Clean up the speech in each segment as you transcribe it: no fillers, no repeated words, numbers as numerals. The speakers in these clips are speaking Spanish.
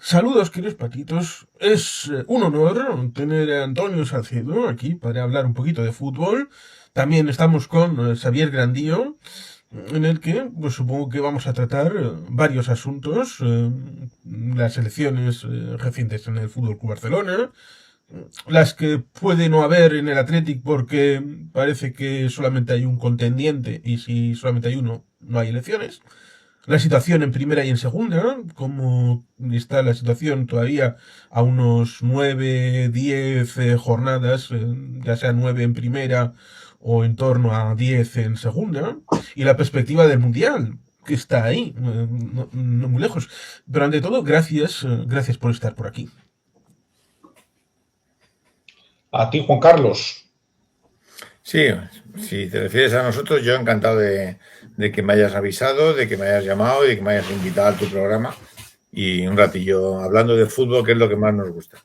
Saludos, queridos patitos. Es un honor tener a Antonio Salcedo aquí para hablar un poquito de fútbol. También estamos con Xavier Grandío, en el que pues, supongo que vamos a tratar varios asuntos. Las elecciones recientes en el Fútbol Club Barcelona, las que puede no haber en el Athletic porque parece que solamente hay un contendiente y si solamente hay uno, no hay elecciones. La situación en primera y en segunda, cómo está la situación todavía a unos 9, 10 jornadas, ya sea 9 en primera o en torno a 10 en segunda, y la perspectiva del Mundial, que está ahí, no muy lejos. Pero ante todo, gracias por estar por aquí. A ti, Juan Carlos. Sí, si te refieres a nosotros, yo encantado de que me hayas avisado, de que me hayas llamado y de que me hayas invitado a tu programa y un ratillo hablando de fútbol, que es lo que más nos gusta.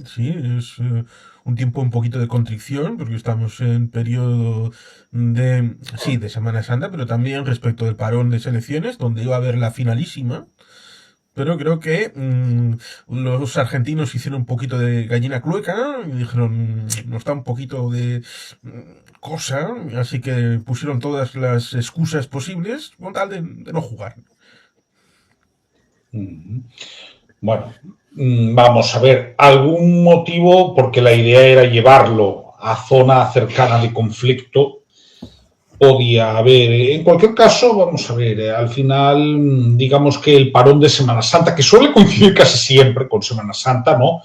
Sí, es un tiempo un poquito de contrición, porque estamos en periodo de Semana Santa, pero también respecto del parón de selecciones, donde iba a haber la finalísima. Pero creo que los argentinos hicieron un poquito de gallina clueca y dijeron, nos da un poquito de cosa, así que pusieron todas las excusas posibles con tal de no jugar. Bueno, vamos a ver, algún motivo, porque la idea era llevarlo a zona cercana de conflicto, podía haber. En cualquier caso, vamos a ver, al final, digamos que el parón de Semana Santa, que suele coincidir casi siempre con Semana Santa, ¿no?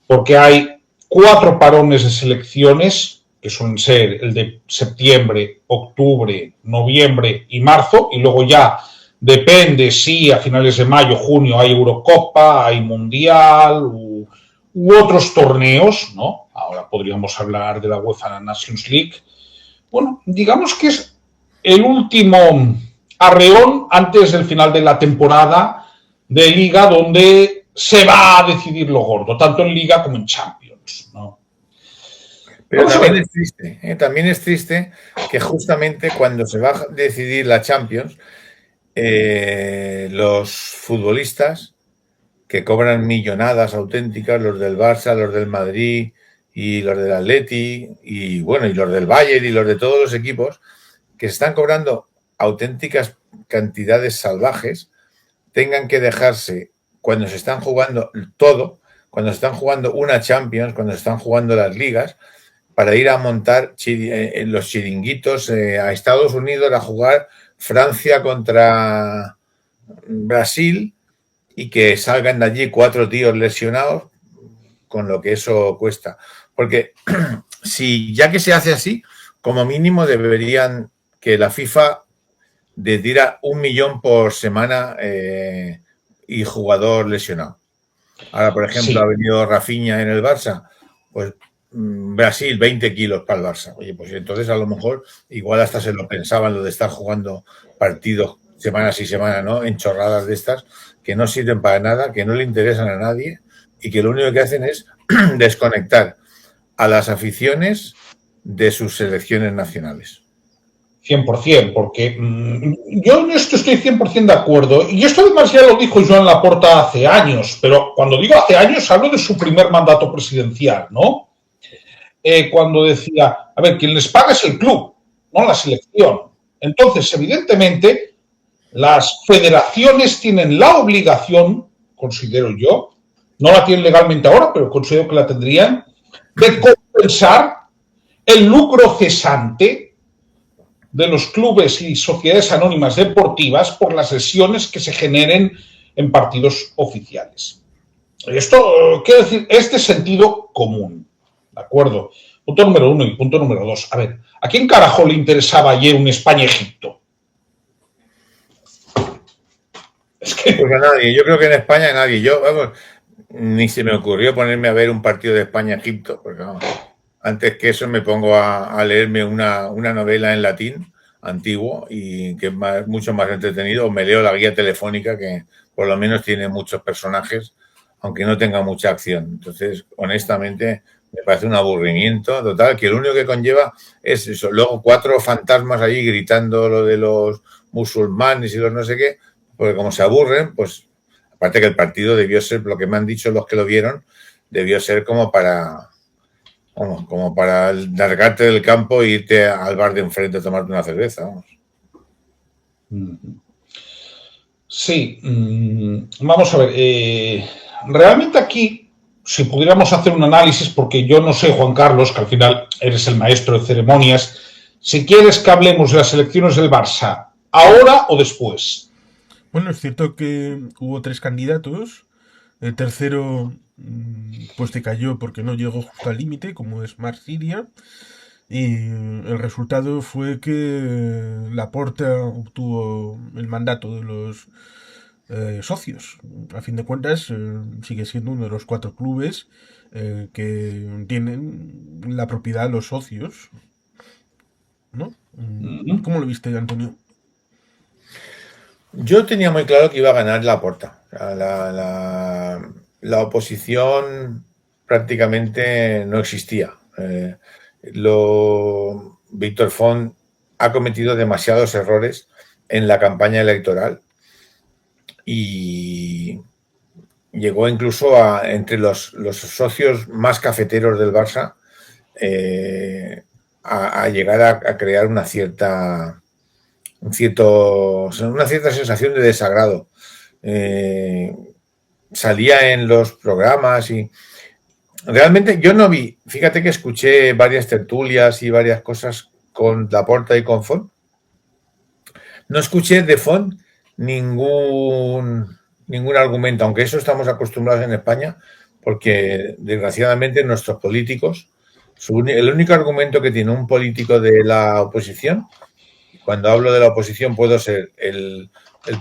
Porque hay 4 parones de selecciones, que suelen ser el de septiembre, octubre, noviembre y marzo, y luego ya depende si a finales de mayo, junio hay Eurocopa, hay Mundial u otros torneos, ¿no? Ahora podríamos hablar de la UEFA Nations League. Bueno, digamos que es el último arreón antes del final de la temporada de Liga, donde se va a decidir lo gordo, tanto en Liga como en Champions, ¿no? Pero también es triste que justamente cuando se va a decidir la Champions, los futbolistas que cobran millonadas auténticas, los del Barça, los del Madrid y los del Atleti y bueno, y los del Bayern y los de todos los equipos que se están cobrando auténticas cantidades salvajes, tengan que dejarse cuando se están jugando todo, cuando se están jugando una Champions, cuando se están jugando las ligas, para ir a montar los chiringuitos a Estados Unidos a jugar Francia contra Brasil y que salgan de allí 4 tíos lesionados, con lo que eso cuesta. Porque si ya que se hace así, como mínimo deberían que la FIFA diera 1 millón por semana y jugador lesionado. Ahora, por ejemplo, Sí. ha venido Rafinha en el Barça, pues Brasil, 20 kilos para el Barça. Oye, pues entonces a lo mejor igual hasta se lo pensaban lo de estar jugando partidos semanas y semanas, ¿no? En chorradas de estas que no sirven para nada, que no le interesan a nadie y que lo único que hacen es desconectar a las aficiones de sus selecciones nacionales. 100%, porque yo en esto estoy 100% de acuerdo. Y esto además ya lo dijo Joan Laporta hace años, pero cuando digo hace años hablo de su primer mandato presidencial, ¿no? Cuando decía, a ver, quien les paga es el club, no la selección. Entonces, evidentemente, las federaciones tienen la obligación, considero yo, no la tienen legalmente ahora, pero considero que la tendrían, de compensar el lucro cesante de los clubes y sociedades anónimas deportivas por las lesiones que se generen en partidos oficiales. Esto, quiero decir, es de sentido común, ¿de acuerdo? Punto número 1 y punto número 2. A ver, ¿a quién carajo le interesaba ayer un España-Egipto? Es que... Pues a nadie, yo creo que en España a nadie. Yo, vamos, ni se me ocurrió ponerme a ver un partido de España-Egipto, porque vamos, antes que eso me pongo a leerme una novela en latín antiguo y que es mucho más entretenido, o me leo la guía telefónica que por lo menos tiene muchos personajes, aunque no tenga mucha acción. Entonces, honestamente, me parece un aburrimiento total, que lo único que conlleva es eso. Luego 4 fantasmas allí gritando lo de los musulmanes y los no sé qué, porque como se aburren, pues Aparte que el partido debió ser, lo que me han dicho los que lo vieron, debió ser como para largarte del campo e irte al bar de enfrente a tomarte una cerveza, vamos. Sí, vamos a ver. Realmente aquí, si pudiéramos hacer un análisis, porque yo no sé, Juan Carlos, que al final eres el maestro de ceremonias, si quieres que hablemos de las elecciones del Barça, ¿ahora o después? Bueno, es cierto que hubo 3 candidatos. El tercero pues decayó porque no llegó justo al límite, como es Marc Siria. Y el resultado fue que Laporta obtuvo el mandato de los socios. A fin de cuentas, sigue siendo uno de los 4 clubes que tienen la propiedad de los socios, ¿no? ¿Cómo lo viste, Antonio? Yo tenía muy claro que iba a ganar Laporta. La oposición prácticamente no existía. Víctor Font ha cometido demasiados errores en la campaña electoral y llegó incluso entre los socios más cafeteros del Barça a llegar a crear una cierta sensación de desagrado. Salía en los programas y realmente yo no vi, fíjate que escuché varias tertulias y varias cosas con Laporta y con Font. No escuché de Font ningún argumento, aunque eso estamos acostumbrados en España, porque desgraciadamente nuestros políticos, el único argumento que tiene un político de la oposición, cuando hablo de la oposición puedo ser el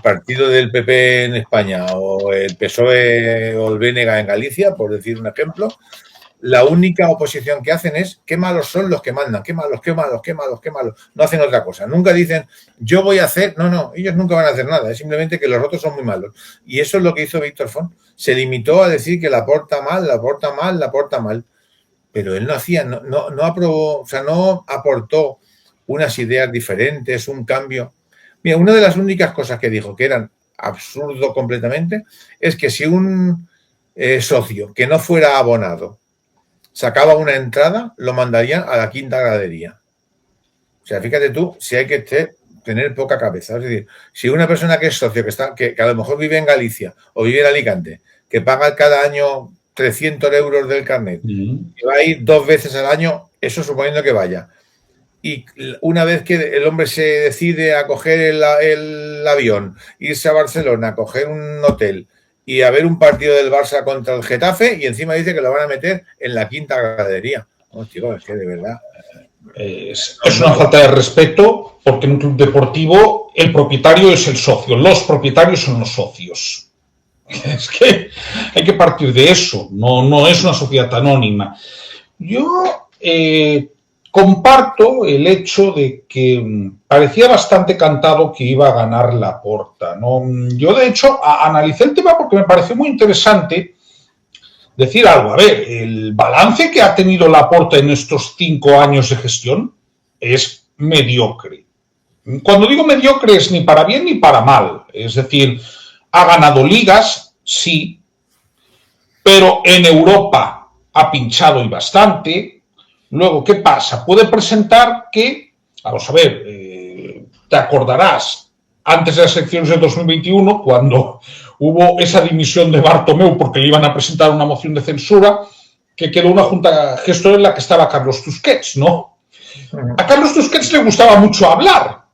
partido del PP en España o el PSOE o el BNG en Galicia, por decir un ejemplo, la única oposición que hacen es qué malos son los que mandan, qué malos, qué malos, qué malos, qué malos. No hacen otra cosa. Nunca dicen yo voy a hacer, no, ellos nunca van a hacer nada, es simplemente que los otros son muy malos. Y eso es lo que hizo Víctor Font. Se limitó a decir que Laporta mal, pero él no hacía, no aprobó, o sea, no aportó unas ideas diferentes, un cambio. Mira, una de las únicas cosas que dijo que eran absurdo completamente es que si un socio que no fuera abonado sacaba una entrada, lo mandarían a la quinta gradería. O sea, fíjate tú, si hay que tener poca cabeza. Es decir, si una persona que es socio, que a lo mejor vive en Galicia o vive en Alicante, que paga cada año 300 euros del carnet, que va a ir 2 veces al año, eso suponiendo que vaya. Y una vez que el hombre se decide a coger el avión, irse a Barcelona, a coger un hotel y a ver un partido del Barça contra el Getafe, y encima dice que lo van a meter en la quinta gradería. No, tío, es que de verdad. Es una falta de respeto, porque en un club deportivo el propietario es el socio, los propietarios son los socios. Es que hay que partir de eso, no es una sociedad anónima. Yo comparto el hecho de que parecía bastante cantado que iba a ganar Laporta, ¿no? Yo, de hecho, analicé el tema porque me pareció muy interesante decir algo. A ver, el balance que ha tenido Laporta en estos 5 años de gestión es mediocre. Cuando digo mediocre es ni para bien ni para mal. Es decir, ha ganado ligas, sí, pero en Europa ha pinchado y bastante. Luego, ¿qué pasa? Puede presentar que, vamos a ver, te acordarás, antes de las elecciones de 2021, cuando hubo esa dimisión de Bartomeu porque le iban a presentar una moción de censura, que quedó una junta gestora en la que estaba Carlos Tusquets, ¿no? A Carlos Tusquets le gustaba mucho hablar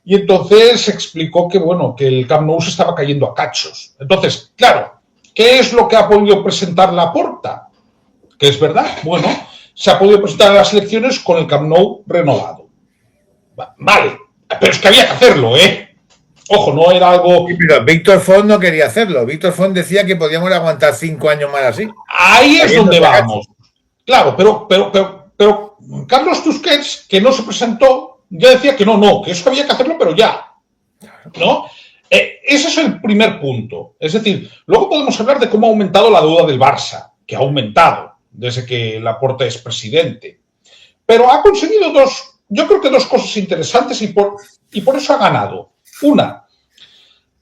y entonces explicó que, bueno, que el Camp Nou se estaba cayendo a cachos. Entonces, claro, ¿qué es lo que ha podido presentar Laporta? Que es verdad, bueno, se ha podido presentar a las elecciones con el Camp Nou renovado. Vale, pero es que había que hacerlo, ¿eh? Ojo, no era algo... Sí, pero Víctor Font no quería hacerlo. Víctor Font decía que podíamos aguantar 5 años más así. Ahí es donde vamos. Claro, pero Carlos Tusquets, que no se presentó, ya decía que no, que eso había que hacerlo, pero ya. ¿No? Ese es el primer punto. Es decir, luego podemos hablar de cómo ha aumentado la deuda del Barça, que ha aumentado desde que Laporta es presidente. Pero ha conseguido dos cosas interesantes y por eso ha ganado. Una,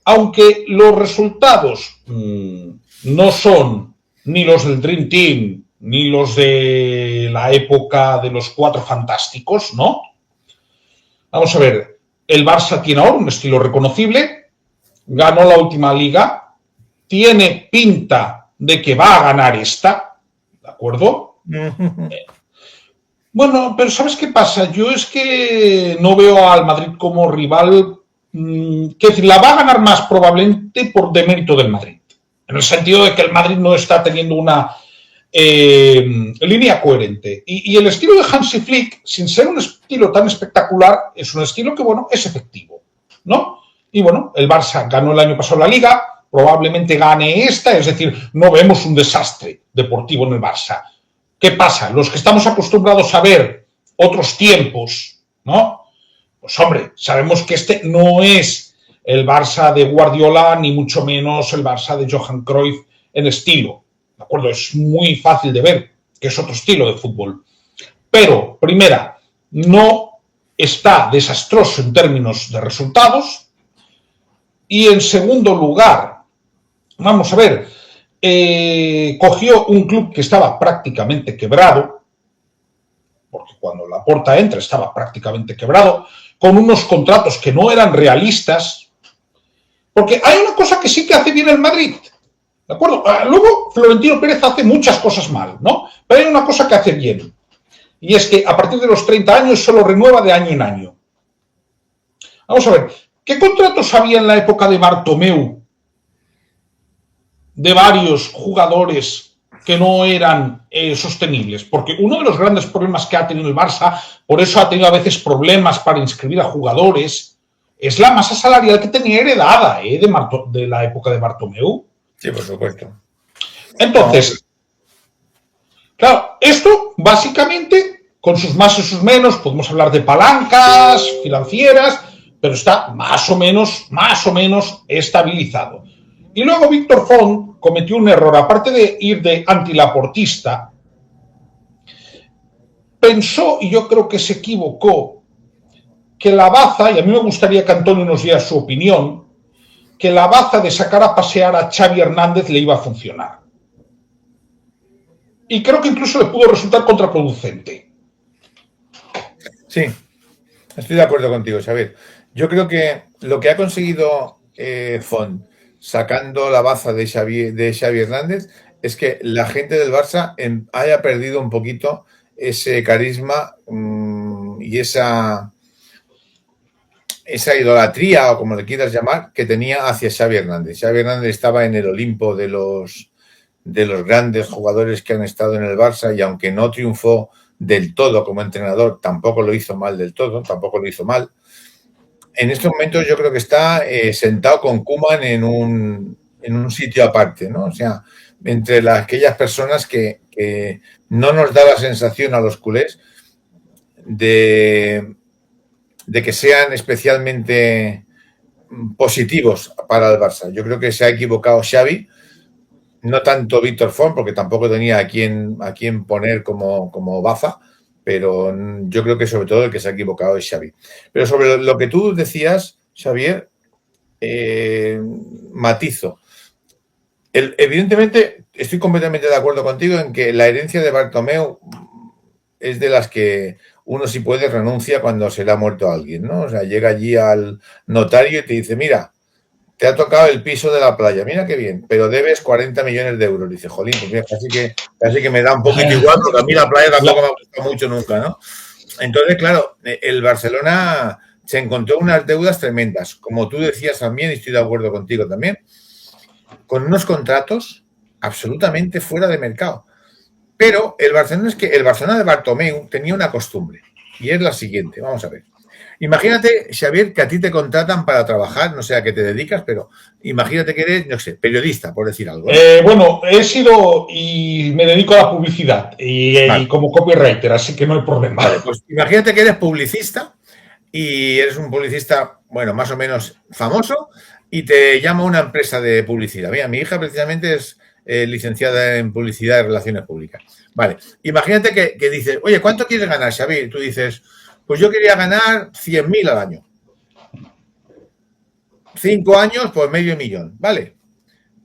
aunque los resultados no son ni los del Dream Team, ni los de la época de los Cuatro Fantásticos, ¿no? Vamos a ver, el Barça tiene ahora un estilo reconocible, ganó la última liga, tiene pinta de que va a ganar esta, ¿de acuerdo? Bueno, pero ¿sabes qué pasa? Yo es que no veo al Madrid como rival, que decir, la va a ganar más probablemente por demérito del Madrid, en el sentido de que el Madrid no está teniendo una línea coherente. Y el estilo de Hansi Flick, sin ser un estilo tan espectacular, es un estilo que, bueno, es efectivo, ¿no? Y bueno, el Barça ganó el año pasado la Liga, probablemente gane esta, es decir, no vemos un desastre deportivo en el Barça. ¿Qué pasa? Los que estamos acostumbrados a ver otros tiempos, ¿no? Pues hombre, sabemos que este no es el Barça de Guardiola, ni mucho menos el Barça de Johan Cruyff en estilo, ¿de acuerdo? Es muy fácil de ver que es otro estilo de fútbol. Pero, primera, no está desastroso en términos de resultados. Y en segundo lugar, vamos a ver, cogió un club que estaba prácticamente quebrado, porque cuando Laporta entra estaba prácticamente quebrado, con unos contratos que no eran realistas, porque hay una cosa que sí que hace bien el Madrid, ¿de acuerdo? Luego Florentino Pérez hace muchas cosas mal, ¿no? Pero hay una cosa que hace bien, y es que a partir de los 30 años solo renueva de año en año. Vamos a ver, ¿qué contratos había en la época de Bartomeu de varios jugadores que no eran sostenibles? Porque uno de los grandes problemas que ha tenido el Barça, por eso ha tenido a veces problemas para inscribir a jugadores, es la masa salarial que tenía heredada de la época de Bartomeu. Sí, por supuesto. Entonces, claro, esto básicamente, con sus más y sus menos, podemos hablar de palancas financieras, pero está más o menos estabilizado. Y luego Víctor Font cometió un error, aparte de ir de antilaportista, pensó, y yo creo que se equivocó, que la baza, y a mí me gustaría que Antonio nos diera su opinión, que la baza de sacar a pasear a Xavi Hernández le iba a funcionar. Y creo que incluso le pudo resultar contraproducente. Sí, estoy de acuerdo contigo, Xavier. Yo creo que lo que ha conseguido Font sacando la baza de Xavi Hernández es que la gente del Barça haya perdido un poquito ese carisma y esa idolatría, o como le quieras llamar, que tenía hacia Xavi Hernández. Xavi Hernández estaba en el Olimpo de los grandes jugadores que han estado en el Barça, y aunque no triunfó del todo como entrenador, tampoco lo hizo mal del todo, tampoco lo hizo mal. En estos momentos yo creo que está sentado con Koeman en un sitio aparte, ¿no? O sea, entre aquellas personas que no nos da la sensación a los culés de que sean especialmente positivos para el Barça. Yo creo que se ha equivocado Xavi, no tanto Víctor Font, porque tampoco tenía a quién poner como baza, pero yo creo que sobre todo el que se ha equivocado es Xavi. Pero sobre lo que tú decías, Xavier, matizo. Evidentemente, estoy completamente de acuerdo contigo en que la herencia de Bartomeu es de las que uno, si puede, renuncia cuando se le ha muerto a alguien, ¿no? O sea, llega allí al notario y te dice, mira, te ha tocado el piso de la playa, mira qué bien, pero debes 40 millones de euros. Dice, jolín, pues mira, casi que me da un poquito igual, porque a mí la playa tampoco me ha gustado mucho nunca, ¿no? Entonces, claro, el Barcelona se encontró unas deudas tremendas, como tú decías también, y estoy de acuerdo contigo también, con unos contratos absolutamente fuera de mercado. Pero el Barcelona de Bartomeu tenía una costumbre, y es la siguiente, vamos a ver. Imagínate, Xavier, que a ti te contratan para trabajar, no sé a qué te dedicas, pero imagínate que eres, no sé, periodista, por decir algo, ¿no? Bueno, he sido y me dedico a la publicidad y como copywriter, así que no hay problema. Vale, pues imagínate que eres publicista y eres un publicista, bueno, más o menos famoso, y te llama una empresa de publicidad. Mira, mi hija precisamente es licenciada en publicidad y relaciones públicas. Vale, imagínate que dices, oye, ¿cuánto quieres ganar, Xavier? Y tú dices, pues yo quería ganar 100.000 al año. 5 años, pues medio millón, ¿vale?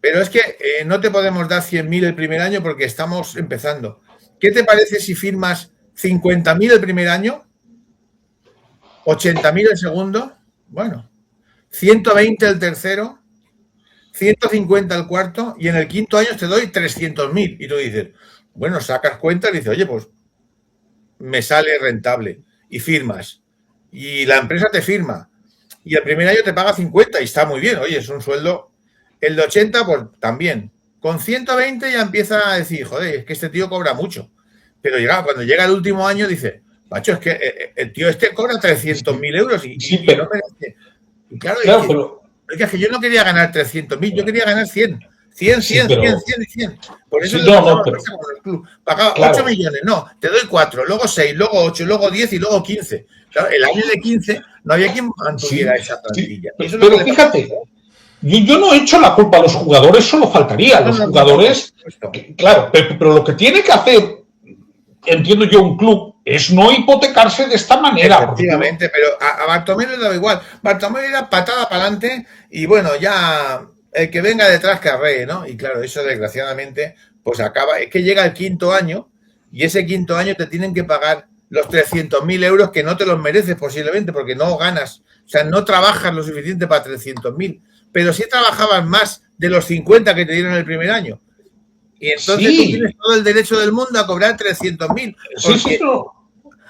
Pero es que no te podemos dar 100.000 el primer año porque estamos empezando. ¿Qué te parece si firmas 50.000 el primer año? 80.000 el segundo, bueno, 120 el tercero, 150 el cuarto y en el quinto año te doy 300.000. Y tú dices, bueno, sacas cuenta y dices, oye, pues me sale rentable y firmas. Y la empresa te firma. Y el primer año te paga 50 y está muy bien. Oye, es un sueldo. El de 80, pues también. Con 120 ya empieza a decir, joder, es que este tío cobra mucho. Pero cuando llega el último año dice, macho, es que el tío este cobra 300.000 euros y pero, no merece. Y claro, pero es que yo no quería ganar 300.000, yo quería ganar 100. 100. Por eso pagaba 8 millones, no, te doy 4, luego 6, luego 8, luego 10 y luego 15. Claro, el año de 15 no había quien mantuviera esa plantilla. Eso pero fíjate, yo no he hecho la culpa a los jugadores, solo faltaría. Los jugadores, claro, pero lo que tiene que hacer, entiendo yo, un club es no hipotecarse de esta manera. Efectivamente, pero a Bartomeu le daba igual. Bartomeu era patada para adelante y bueno, ya el que venga detrás que arree, ¿no? Y claro, eso desgraciadamente pues acaba, es que llega el quinto año y ese quinto año te tienen que pagar los 300.000 euros que no te los mereces posiblemente porque no ganas, o sea, no trabajas lo suficiente para 300.000, pero sí trabajabas más de los 50 que te dieron el primer año. Y entonces tú tienes todo el derecho del mundo a cobrar 300.000 porque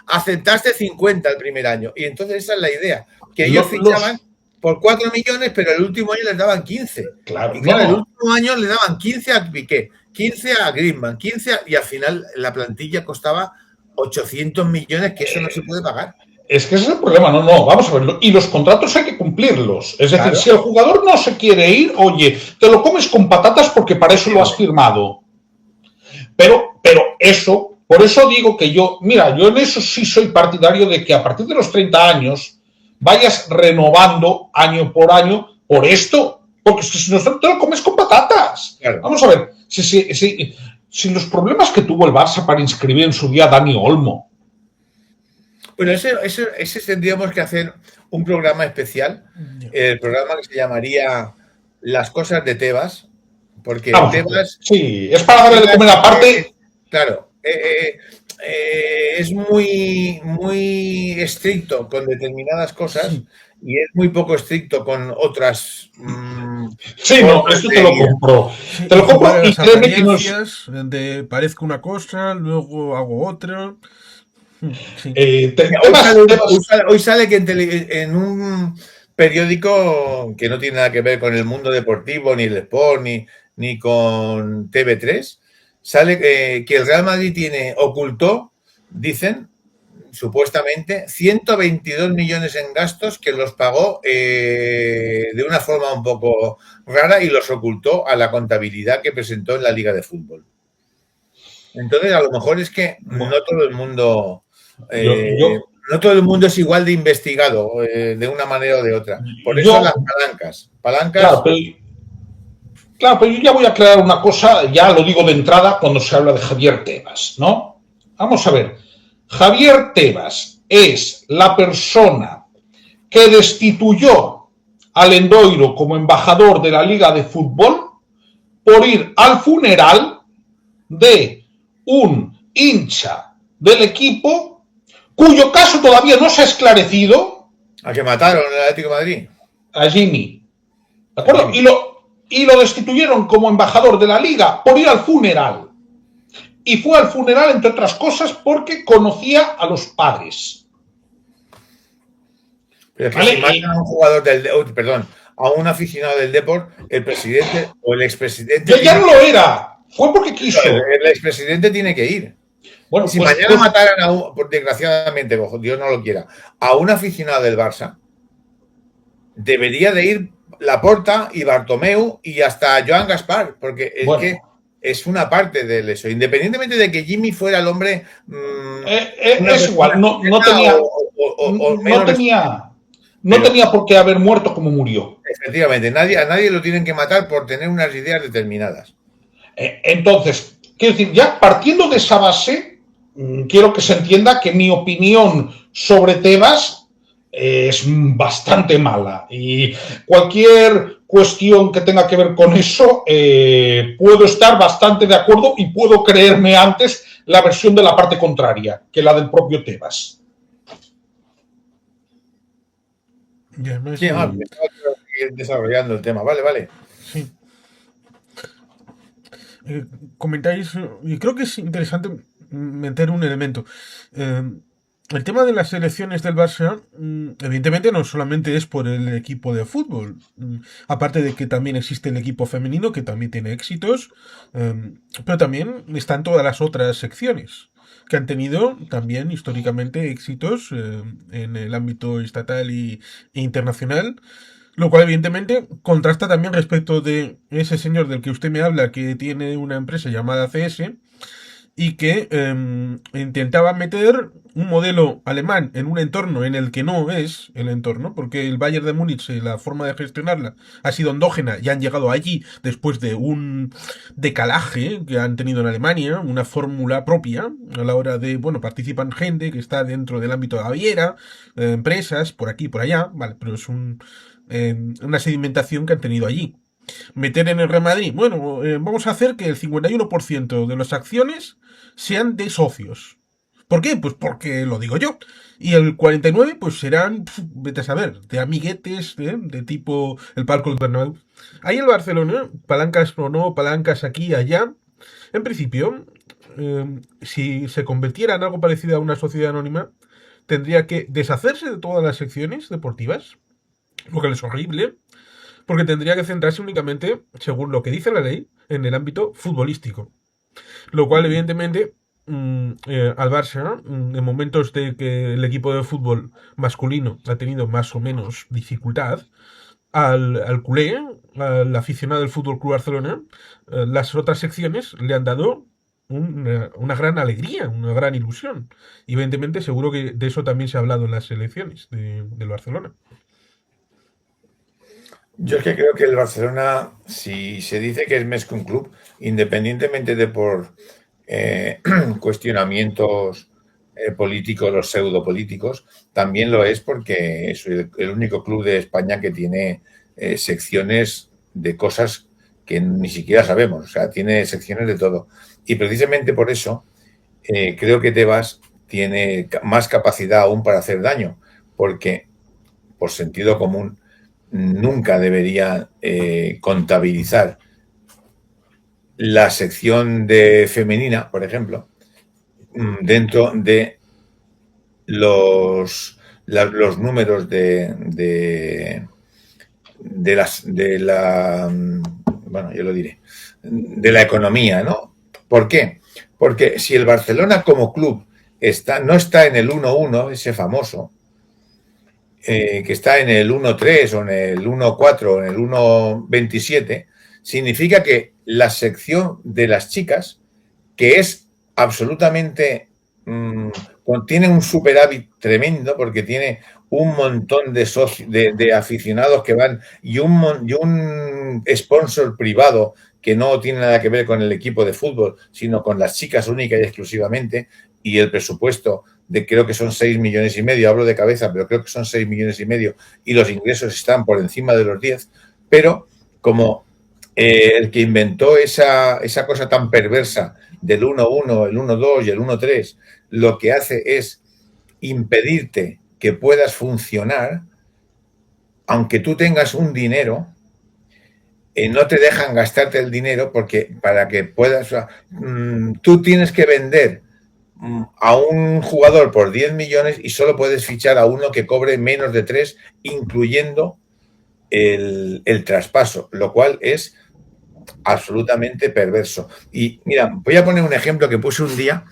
aceptaste 50 el primer año. Y entonces esa es la idea, que ellos fichaban por 4 millones, pero el último año les daban 15. Claro, y claro, el último año le daban 15 a Piqué, 15 a Griezmann, 15 y al final la plantilla costaba 800 millones, que eso no se puede pagar. Es que ese es el problema, no, vamos a verlo. Y los contratos hay que cumplirlos. Es decir, si el jugador no se quiere ir, oye, te lo comes con patatas porque para eso lo has firmado. Pero eso, por eso digo que yo en eso sí soy partidario de que a partir de los 30 años vayas renovando año por esto, porque si no te lo comes con patatas. Claro. Vamos a ver, si los problemas que tuvo el Barça para inscribir en su día a Dani Olmo. Bueno, ese tendríamos que hacer un programa especial, el programa que se llamaría Las cosas de Tebas, porque Tebas... Sí, es para darle de comer aparte. Claro, es muy, muy estricto con determinadas cosas y es muy poco estricto con otras. Sí, no, esto te lo compro. Te lo compro y créeme que no es... donde parezca una cosa, luego hago otra. Sí. Hoy sale que en un periódico que no tiene nada que ver con el mundo deportivo, ni el Sport, ni con TV3, sale que el Real Madrid ocultó, dicen, supuestamente, 122 millones en gastos que los pagó de una forma un poco rara y los ocultó a la contabilidad que presentó en la Liga de Fútbol. Entonces, a lo mejor es que no todo el mundo... no todo el mundo es igual de investigado de una manera o de otra. Por eso las palancas. Claro, pero yo ya voy a aclarar una cosa, ya lo digo de entrada cuando se habla de Javier Tebas, ¿no? Vamos a ver. Javier Tebas es la persona que destituyó al Endoiro como embajador de la Liga de Fútbol por ir al funeral de un hincha del equipo cuyo caso todavía no se ha esclarecido. ¿A que mataron en el Atlético de Madrid? A Jimmy. ¿De acuerdo? Y lo destituyeron como embajador de la Liga por ir al funeral. Y fue al funeral, entre otras cosas, porque conocía a los padres. Pero es que si matan a un jugador a un aficionado del Depor, el presidente o el expresidente... Ya no lo era. Fue porque quiso. El expresidente tiene que ir. Bueno, si mañana mataran desgraciadamente, Dios no lo quiera, a un aficionado del Barça, debería de ir Laporta y Bartomeu y hasta Joan Gaspar, porque es que es una parte de eso. Independientemente de que Jimmy fuera el hombre... es igual, no tenía por qué haber muerto como murió. Efectivamente, a nadie lo tienen que matar por tener unas ideas determinadas. Entonces, quiero decir, ya partiendo de esa base, quiero que se entienda que mi opinión sobre Tebas es bastante mala. Y cualquier cuestión que tenga que ver con eso, puedo estar bastante de acuerdo y puedo creerme antes la versión de la parte contraria que la del propio Tebas. Y además, Sí, ir desarrollando el tema. Vale. sí. Comentáis, y creo que es interesante meter un elemento. El tema de las selecciones del Barça, evidentemente no solamente es por el equipo de fútbol, aparte de que también existe el equipo femenino que también tiene éxitos, pero también están todas las otras secciones que han tenido también históricamente éxitos en el ámbito estatal e internacional. Lo cual, evidentemente, contrasta también respecto de ese señor del que usted me habla, que tiene una empresa llamada CS y que intentaba meter un modelo alemán en un entorno en el que no es el entorno, porque el Bayern de Múnich, la forma de gestionarla ha sido endógena y han llegado allí después de un decalaje que han tenido en Alemania, una fórmula propia a la hora de, bueno, participan gente que está dentro del ámbito de la Baviera, empresas por aquí y por allá, vale, pero es una sedimentación que han tenido allí. Meter en el Real Madrid, bueno, vamos a hacer que el 51% de las acciones sean de socios. ¿Por qué? Pues porque lo digo yo. Y el 49% pues serán, vete a saber, de amiguetes, de tipo el Palco del Bernabéu. Ahí el Barcelona, palancas o no, palancas aquí y allá, en principio, si se convirtiera en algo parecido a una sociedad anónima, tendría que deshacerse de todas las secciones deportivas, lo que es horrible, porque tendría que centrarse únicamente, según lo que dice la ley, en el ámbito futbolístico. Lo cual, evidentemente, al Barça, en momentos de que el equipo de fútbol masculino ha tenido más o menos dificultad, al culé, al aficionado del Fútbol Club Barcelona, las otras secciones le han dado una gran alegría, una gran ilusión. Y evidentemente, seguro que de eso también se ha hablado en las elecciones del Barcelona. Yo es que creo que el Barcelona, si se dice que es más que un club, independientemente de por cuestionamientos políticos o pseudopolíticos, también lo es porque es el único club de España que tiene secciones de cosas que ni siquiera sabemos, o sea, tiene secciones de todo. Y precisamente por eso creo que Tebas tiene más capacidad aún para hacer daño, porque por sentido común nunca debería contabilizar la sección de femenina, por ejemplo, dentro de los números de la bueno, yo lo diré, de la economía, ¿no? ¿Por qué? Porque si el Barcelona como club no está en el 1-1, ese famoso, que está en el 1-3 o en el 1-4 o en el 1-27, significa que la sección de las chicas, que es absolutamente, tiene un superávit tremendo porque tiene un montón de aficionados que van y un sponsor privado que no tiene nada que ver con el equipo de fútbol, sino con las chicas única y exclusivamente, y el presupuesto de creo que son 6,5 millones, hablo de cabeza, pero creo que son 6,5 millones, y los ingresos están por encima de los 10, pero como el que inventó esa cosa tan perversa del 1-1, el 1-2 y el 1-3, lo que hace es impedirte que puedas funcionar, aunque tú tengas un dinero, no te dejan gastarte el dinero porque para que puedas, tú tienes que vender a un jugador por 10 millones y solo puedes fichar a uno que cobre menos de 3, incluyendo el traspaso, lo cual es absolutamente perverso. Y mira, voy a poner un ejemplo que puse un día.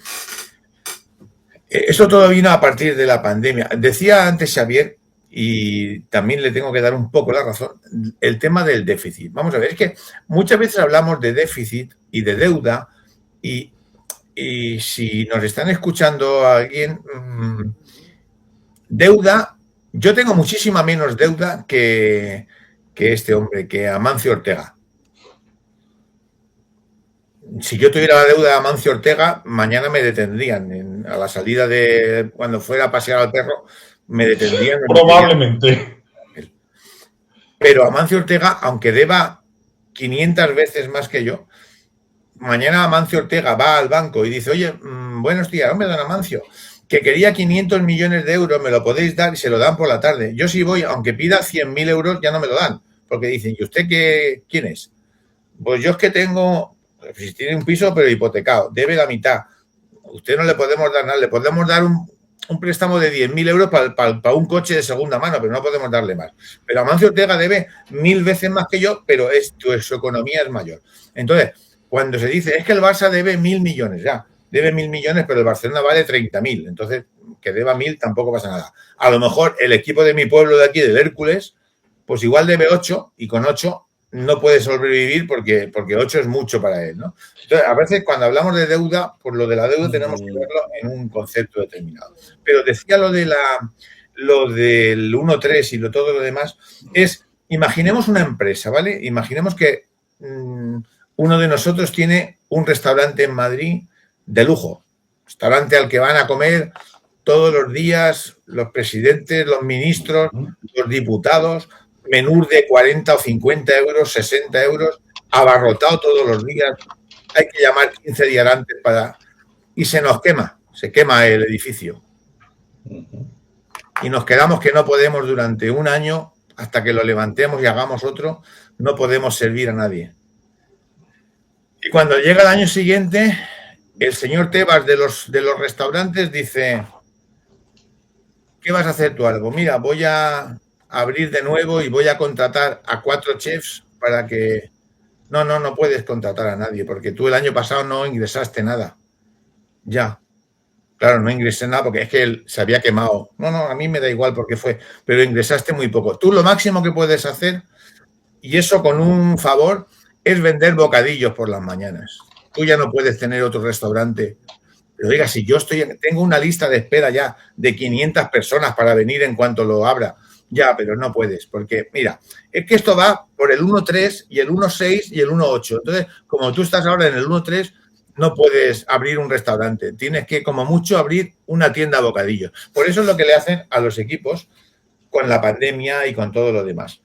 Esto todo vino a partir de la pandemia. Decía antes Xavier, y también le tengo que dar un poco la razón, el tema del déficit. Vamos a ver, es que muchas veces hablamos de déficit y de deuda, y si nos están escuchando a alguien, deuda, yo tengo muchísima menos deuda que este hombre, que Amancio Ortega. Si yo tuviera la deuda de Amancio Ortega, mañana me detendrían a la salida de cuando fuera a pasear al perro, me detendrían. Probablemente. Pero Amancio Ortega, aunque deba 500 veces más que yo, mañana Amancio Ortega va al banco y dice, oye, buenos días, hombre, don Amancio, que quería 500 millones de euros, me lo podéis dar y se lo dan por la tarde. Yo si voy, aunque pida 100.000 euros, ya no me lo dan, porque dicen, ¿y usted quién es? Pues yo es que tengo, si tiene un piso pero hipotecado, debe la mitad. Usted no le podemos dar nada, le podemos dar un préstamo de 10.000 euros para un coche de segunda mano, pero no podemos darle más. Pero Amancio Ortega debe 1000 veces más que yo, pero su economía es mayor. Entonces, cuando se dice, es que el Barça debe 1.000 millones, ya, debe 1.000 millones, pero el Barcelona vale 30.000, entonces que deba 1.000 tampoco pasa nada. A lo mejor el equipo de mi pueblo de aquí, del Hércules, pues igual debe 8 y con 8 no puede sobrevivir porque 8 es mucho para él, ¿no? Entonces, a veces cuando hablamos de deuda, pues lo de la deuda tenemos que verlo en un concepto determinado. Pero decía lo del 1.3 y todo lo demás, es, imaginemos una empresa, ¿vale? Imaginemos que uno de nosotros tiene un restaurante en Madrid de lujo, restaurante al que van a comer todos los días los presidentes, los ministros, los diputados, menús de 40 o 50 euros, 60 euros, abarrotado todos los días. Hay que llamar 15 días antes y se quema el edificio. Y nos quedamos que no podemos durante un año, hasta que lo levantemos y hagamos otro, no podemos servir a nadie. Y cuando llega el año siguiente, el señor Tebas de los restaurantes dice, ¿qué vas a hacer tú algo? Mira, voy a abrir de nuevo y voy a contratar a 4 chefs para que... No puedes contratar a nadie porque tú el año pasado no ingresaste nada. Ya. Claro, no ingresé nada porque es que él se había quemado. No, a mí me da igual porque fue, pero ingresaste muy poco. Tú lo máximo que puedes hacer, y eso con un favor, es vender bocadillos por las mañanas. Tú ya no puedes tener otro restaurante. Pero diga, si yo tengo una lista de espera ya de 500 personas para venir en cuanto lo abra, ya, pero no puedes, porque mira, es que esto va por el 1.3 y el 1.6 y el 1.8. Entonces, como tú estás ahora en el 1.3, no puedes abrir un restaurante. Tienes que, como mucho, abrir una tienda de bocadillos. Por eso es lo que le hacen a los equipos con la pandemia y con todo lo demás.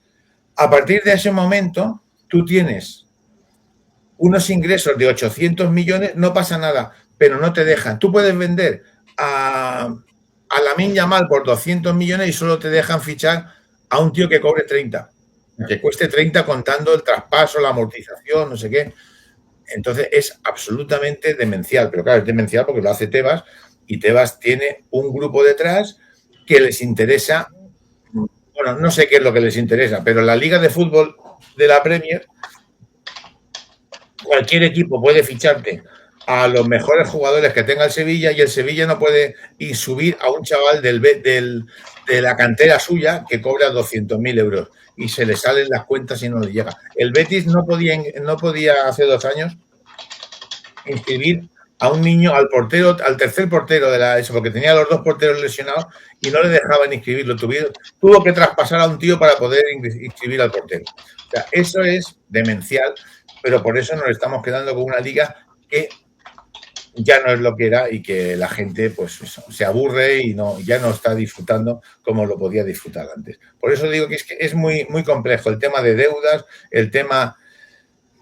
A partir de ese momento, tú tienes unos ingresos de 800 millones, no pasa nada, pero no te dejan. Tú puedes vender a Lamine Yamal por 200 millones y solo te dejan fichar a un tío que cobre 30, que cueste 30 contando el traspaso, la amortización, no sé qué. Entonces es absolutamente demencial, pero claro, es demencial porque lo hace Tebas y Tebas tiene un grupo detrás que les interesa, bueno, no sé qué es lo que les interesa, pero la Liga de Fútbol de la Premier, cualquier equipo puede ficharte a los mejores jugadores que tenga el Sevilla y el Sevilla no puede ir subir a un chaval de la cantera suya que cobra 200.000 euros y se le salen las cuentas y no le llega. El Betis no podía hace 2 años inscribir a un niño, al tercer portero de la ESO, porque tenía los 2 porteros lesionados y no le dejaban inscribirlo. Tuvo que traspasar a un tío para poder inscribir al portero. O sea, eso es demencial, pero por eso nos estamos quedando con una liga que ya no es lo que era y que la gente pues se aburre y ya no está disfrutando como lo podía disfrutar antes. Por eso digo que es muy, muy complejo el tema de deudas, el tema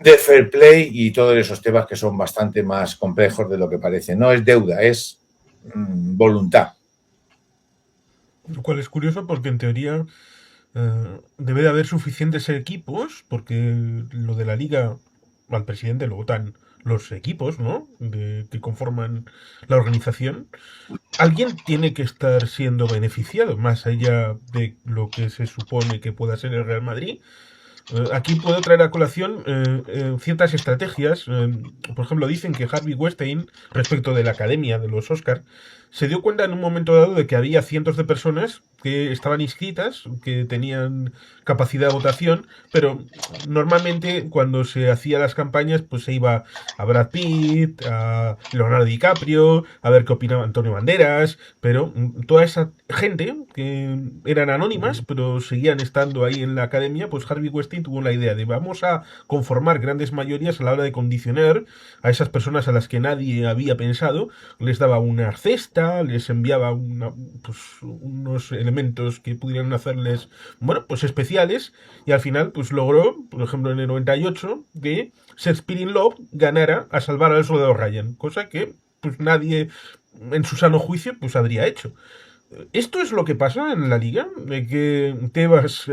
de fair play y todos esos temas que son bastante más complejos de lo que parece. No es deuda, es voluntad. Lo cual es curioso porque en teoría debe de haber suficientes equipos, porque lo de la liga al presidente lo votan los equipos, ¿no? Que conforman la organización. Alguien tiene que estar siendo beneficiado, más allá de lo que se supone que pueda ser el Real Madrid. Aquí puedo traer a colación ciertas estrategias. Por ejemplo, dicen que Harvey Weinstein, respecto de la academia de los Oscar, se dio cuenta en un momento dado de que había cientos de personas que estaban inscritas, que tenían capacidad de votación, pero normalmente cuando se hacían las campañas, pues se iba a Brad Pitt, a Leonardo DiCaprio, a ver qué opinaba Antonio Banderas, pero toda esa gente que eran anónimas, pero seguían estando ahí en la academia, pues Harvey Weinstein tuvo la idea de vamos a conformar grandes mayorías a la hora de condicionar a esas personas a las que nadie había pensado, les daba una cesta, les enviaba pues, unos elementos que pudieran hacerles, bueno, pues especiales, y al final pues logró, por ejemplo en el 98, que Shakespeare in Love ganara a salvar al soldado Ryan, cosa que pues nadie en su sano juicio pues habría hecho. ¿Esto es lo que pasa en la liga? ¿De que Tebas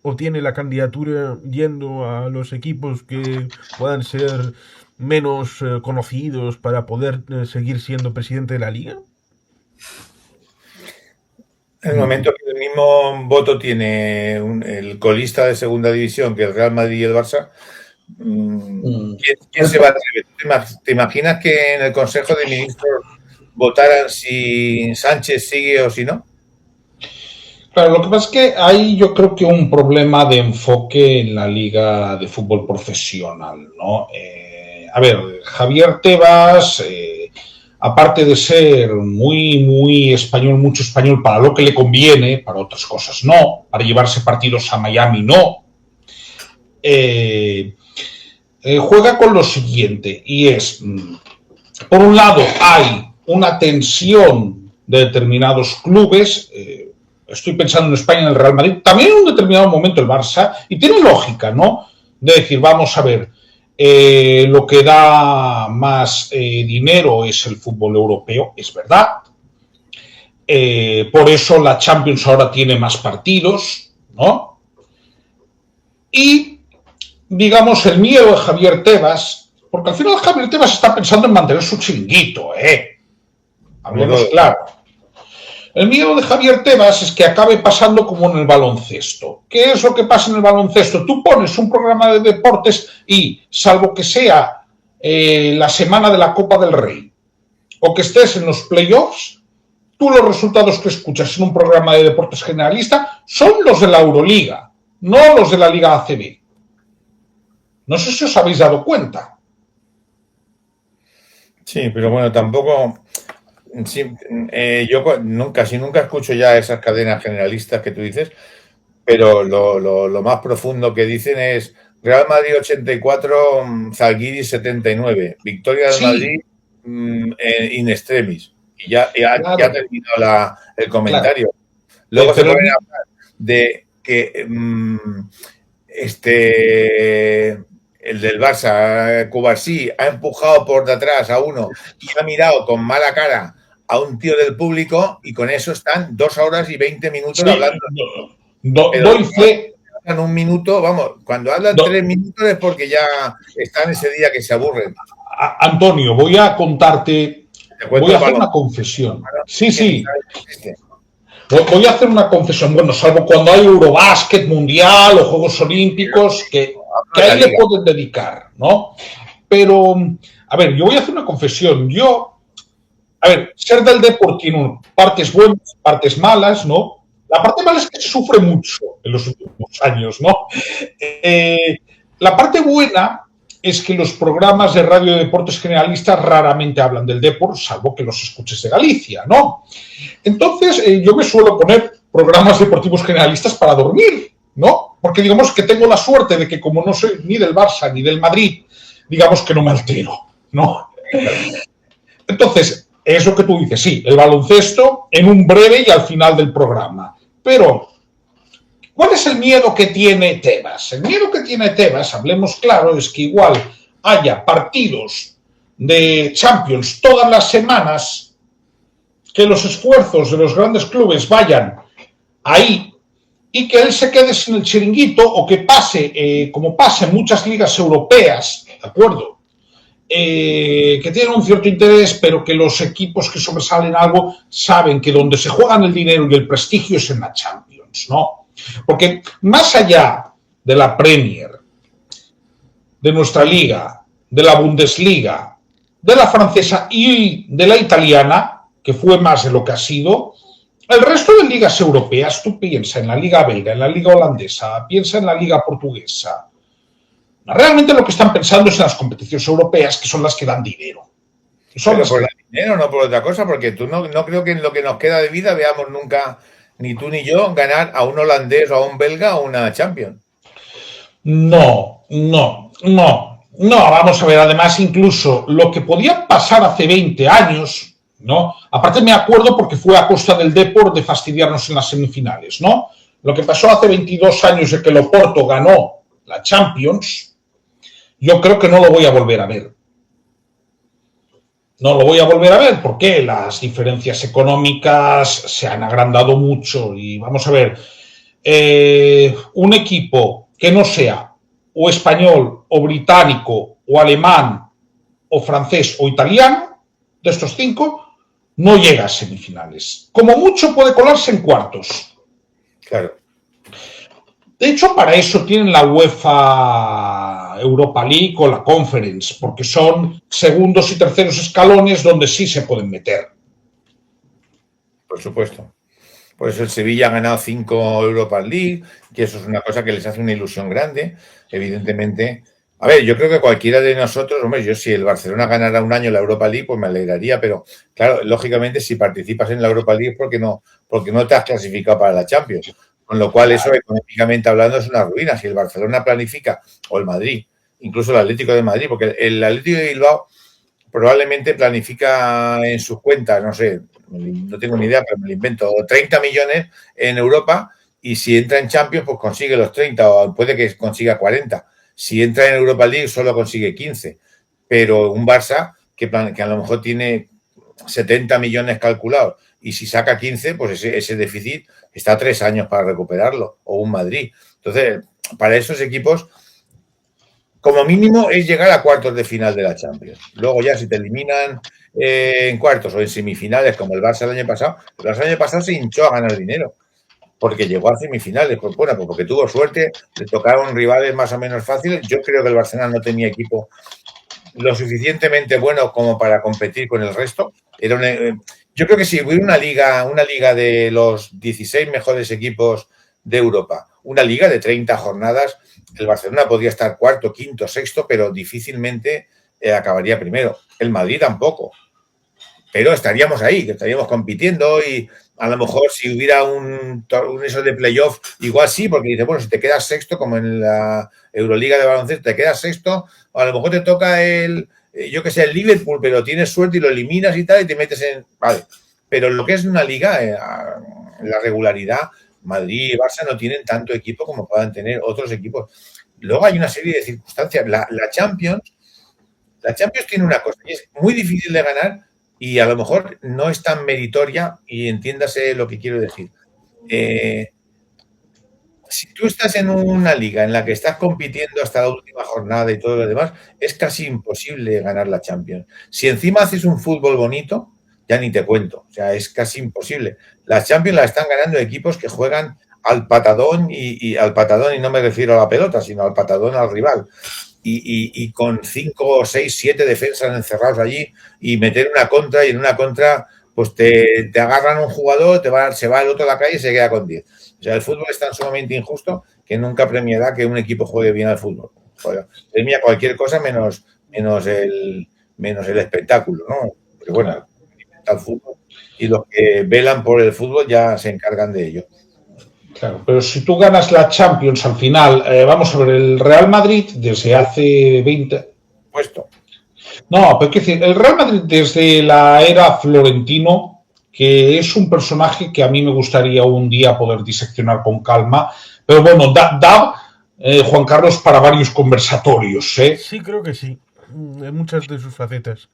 obtiene la candidatura yendo a los equipos que puedan ser menos conocidos para poder seguir siendo presidente de la liga? En el momento que el mismo voto tiene el colista de segunda división que el Real Madrid y el Barça, ¿quién se va a atrever? ¿Te imaginas que en el Consejo de Ministros votaran si Sánchez sigue o si no? Claro, lo que pasa es que hay yo creo que un problema de enfoque en la liga de fútbol profesional, ¿no? A ver, Javier Tebas, aparte de ser muy español, mucho español para lo que le conviene, para otras cosas no, para llevarse partidos a Miami no, juega con lo siguiente, y es, por un lado hay una tensión de determinados clubes, estoy pensando en España, en el Real Madrid, también en un determinado momento el Barça, y tiene lógica, ¿no? De decir, vamos a ver, lo que da más dinero es el fútbol europeo, es verdad. Por eso la Champions ahora tiene más partidos, ¿no? Y, digamos, el miedo de Javier Tebas, porque al final Javier Tebas está pensando en mantener su chiringuito, hablemos claro. El miedo de Javier Tebas es que acabe pasando como en el baloncesto. ¿Qué es lo que pasa en el baloncesto? Tú pones un programa de deportes y, salvo que sea la semana de la Copa del Rey o que estés en los playoffs, tú los resultados que escuchas en un programa de deportes generalista son los de la Euroliga, no los de la Liga ACB. No sé si os habéis dado cuenta. Sí, pero bueno, tampoco... Sí, yo casi nunca escucho ya esas cadenas generalistas que tú dices, pero lo más profundo que dicen es Real Madrid 84, Zalgiris 79, victoria del Madrid in extremis. Y ya ha terminado el comentario. Claro. Luego se ponen a hablar de que el del Barça, Cubarsí, ha empujado por detrás a uno y ha mirado con mala cara a un tío del público y con eso están 2 horas y 20 minutos hablando. Doy fe. En un minuto, vamos, cuando hablan 3 minutos es porque ya están ese día que se aburren. Antonio, voy a contarte, voy a hacer una confesión. Sí. Voy a hacer una confesión. Bueno, salvo cuando hay Eurobásquet, Mundial o Juegos Olímpicos, que ahí le pueden dedicar, ¿no? Pero, a ver, yo voy a hacer una confesión. Ser del deporte tiene partes buenas, partes malas, ¿no? La parte mala es que se sufre mucho en los últimos años, ¿no? La parte buena es que los programas de radio de deportes generalistas raramente hablan del deporte, salvo que los escuches de Galicia, ¿no? Entonces, yo me suelo poner programas deportivos generalistas para dormir, ¿no? Porque digamos que tengo la suerte de que como no soy ni del Barça ni del Madrid, digamos que no me altero, ¿no? Entonces, es lo que tú dices, sí, el baloncesto en un breve y al final del programa. Pero, ¿cuál es el miedo que tiene Tebas? El miedo que tiene Tebas, hablemos claro, es que igual haya partidos de Champions todas las semanas, que los esfuerzos de los grandes clubes vayan ahí y que él se quede sin el chiringuito o que pase, como pasa en muchas ligas europeas, ¿de acuerdo? Que tienen un cierto interés, pero que los equipos que sobresalen algo saben que donde se juegan el dinero y el prestigio es en la Champions, ¿no? Porque más allá de la Premier, de nuestra liga, de la Bundesliga, de la francesa y de la italiana, que fue más de lo que ha sido, el resto de ligas europeas, tú piensa en la liga belga, en la liga holandesa, piensa en la liga portuguesa. Realmente lo que están pensando es en las competiciones europeas, que son las que dan dinero. Pero por el dinero, no por otra cosa, porque tú no creo que en lo que nos queda de vida veamos nunca, ni tú ni yo, ganar a un holandés o a un belga o una Champions. No, vamos a ver, además incluso lo que podía pasar hace 20 años, ¿no? Aparte me acuerdo porque fue a costa del Depor de fastidiarnos en las semifinales, ¿no? Lo que pasó hace 22 años de que el Oporto ganó la Champions, yo creo que no lo voy a volver a ver. No lo voy a volver a ver porque las diferencias económicas se han agrandado mucho y vamos a ver, un equipo que no sea o español o británico o alemán o francés o italiano, de estos 5, no llega a semifinales. Como mucho puede colarse en cuartos. Claro. De hecho, para eso tienen la UEFA Europa League o la Conference, porque son segundos y terceros escalones donde sí se pueden meter. Por supuesto. Por eso el Sevilla ha ganado 5 Europa League, que eso es una cosa que les hace una ilusión grande, evidentemente. A ver, yo creo que cualquiera de nosotros, hombre, yo si el Barcelona ganara un año la Europa League, pues me alegraría, pero claro, lógicamente si participas en la Europa League porque no te has clasificado para la Champions. Con lo cual eso económicamente hablando es una ruina. Si el Barcelona planifica, o el Madrid, incluso el Atlético de Madrid, porque el Atlético de Bilbao probablemente planifica en sus cuentas, no sé, no tengo ni idea, pero me lo invento, 30 millones en Europa y si entra en Champions pues consigue los 30 o puede que consiga 40. Si entra en Europa League solo consigue 15. Pero un Barça que a lo mejor tiene 70 millones calculados y si saca 15, pues ese déficit está 3 años para recuperarlo, o un Madrid. Entonces, para esos equipos, como mínimo es llegar a cuartos de final de la Champions. Luego ya si te eliminan en cuartos o en semifinales, como el Barça el año pasado se hinchó a ganar dinero, porque llegó a semifinales, pues bueno, pues porque tuvo suerte, le tocaron rivales más o menos fáciles. Yo creo que el Barcelona no tenía equipo lo suficientemente bueno como para competir con el resto. Yo creo que si hubiera una liga de los 16 mejores equipos de Europa, una liga de 30 jornadas, el Barcelona podría estar cuarto, quinto, sexto, pero difícilmente acabaría primero. El Madrid tampoco. Pero estaríamos ahí, que estaríamos compitiendo y a lo mejor si hubiera un eso de playoff, igual sí, porque dice, bueno, si te quedas sexto, como en la Euroliga de baloncesto, te quedas sexto, o a lo mejor te toca el Liverpool, pero tienes suerte y lo eliminas y tal, y te metes en... Vale, pero lo que es una liga, la regularidad, Madrid y Barça no tienen tanto equipo como puedan tener otros equipos. Luego hay una serie de circunstancias. La Champions tiene una cosa, y es muy difícil de ganar y a lo mejor no es tan meritoria, y entiéndase lo que quiero decir. Si tú estás en una liga en la que estás compitiendo hasta la última jornada y todo lo demás, es casi imposible ganar la Champions. Si encima haces un fútbol bonito, ya ni te cuento. O sea, es casi imposible. Las Champions las están ganando equipos que juegan al patadón y al patadón, y no me refiero a la pelota, sino al patadón al rival. Y con 5, 6, 7 defensas encerrados allí y meter una contra, y en una contra pues te agarran un jugador, se va el otro a la calle y se queda con 10. O sea, el fútbol es tan sumamente injusto que nunca premiará que un equipo juegue bien al fútbol. Premia cualquier cosa menos el espectáculo, ¿no? Pero bueno, el fútbol y los que velan por el fútbol ya se encargan de ello. Claro, pero si tú ganas la Champions al final, vamos a ver, el Real Madrid desde hace 20... Puesto. No, pero qué decir, el Real Madrid desde la era Florentino, que es un personaje que a mí me gustaría un día poder diseccionar con calma, pero bueno, Juan Carlos, para varios conversatorios, ¿eh? Sí, creo que sí, en muchas de sus facetas.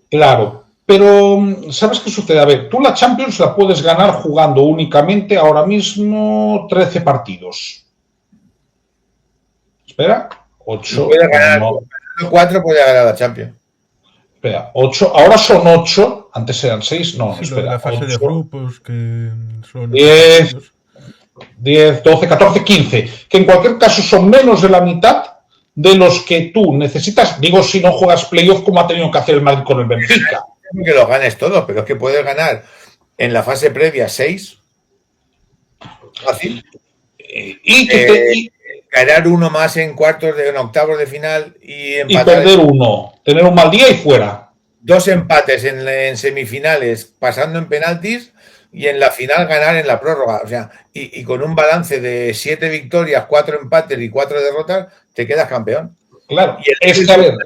Claro. Pero, ¿sabes qué sucede? A ver, tú la Champions la puedes ganar jugando únicamente ahora mismo 13 partidos. Espera, 8. Puede ganar 4, puede ganar la Champions. Espera, 8. Ahora son 8. Antes eran 6. No, sí, espera. La fase 8, de grupos que son 10, 12, 14, 15. Que en cualquier caso son menos de la mitad de los que tú necesitas. Digo, si no juegas playoff como ha tenido que hacer el Madrid con el Benfica. Que los ganes todos, pero es que puedes ganar En la fase previa, 6. Fácil. Y Ganar uno más en octavos de final y empatar. Y perder uno. Tener un mal día y fuera. 2 empates en semifinales, pasando en penaltis, y en la final ganar en la prórroga. O sea, y con un balance de 7 victorias, 4 empates y 4 derrotas, te quedas campeón. Claro, Y el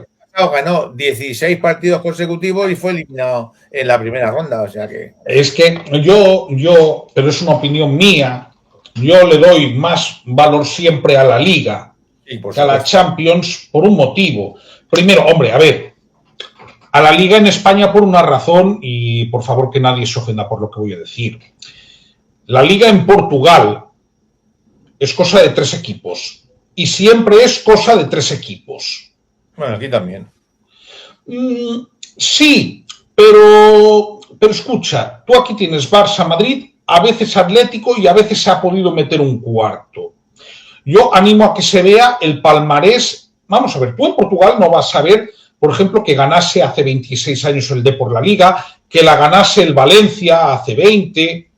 ganó 16 partidos consecutivos y fue eliminado en la primera ronda. O sea que. Es que yo, pero es una opinión mía, yo le doy más valor siempre a la Liga que a la Champions por un motivo. Primero, hombre, a ver, a la Liga en España por una razón, y por favor que nadie se ofenda por lo que voy a decir. La Liga en Portugal es cosa de 3 equipos y siempre es cosa de 3 equipos. Bueno, aquí también. Sí, pero escucha, tú aquí tienes Barça, Madrid, a veces Atlético y a veces se ha podido meter un cuarto. Yo animo a que se vea el palmarés. Vamos a ver, tú en Portugal no vas a ver, por ejemplo, que ganase hace 26 años el Depor la Liga, que la ganase el Valencia hace 20.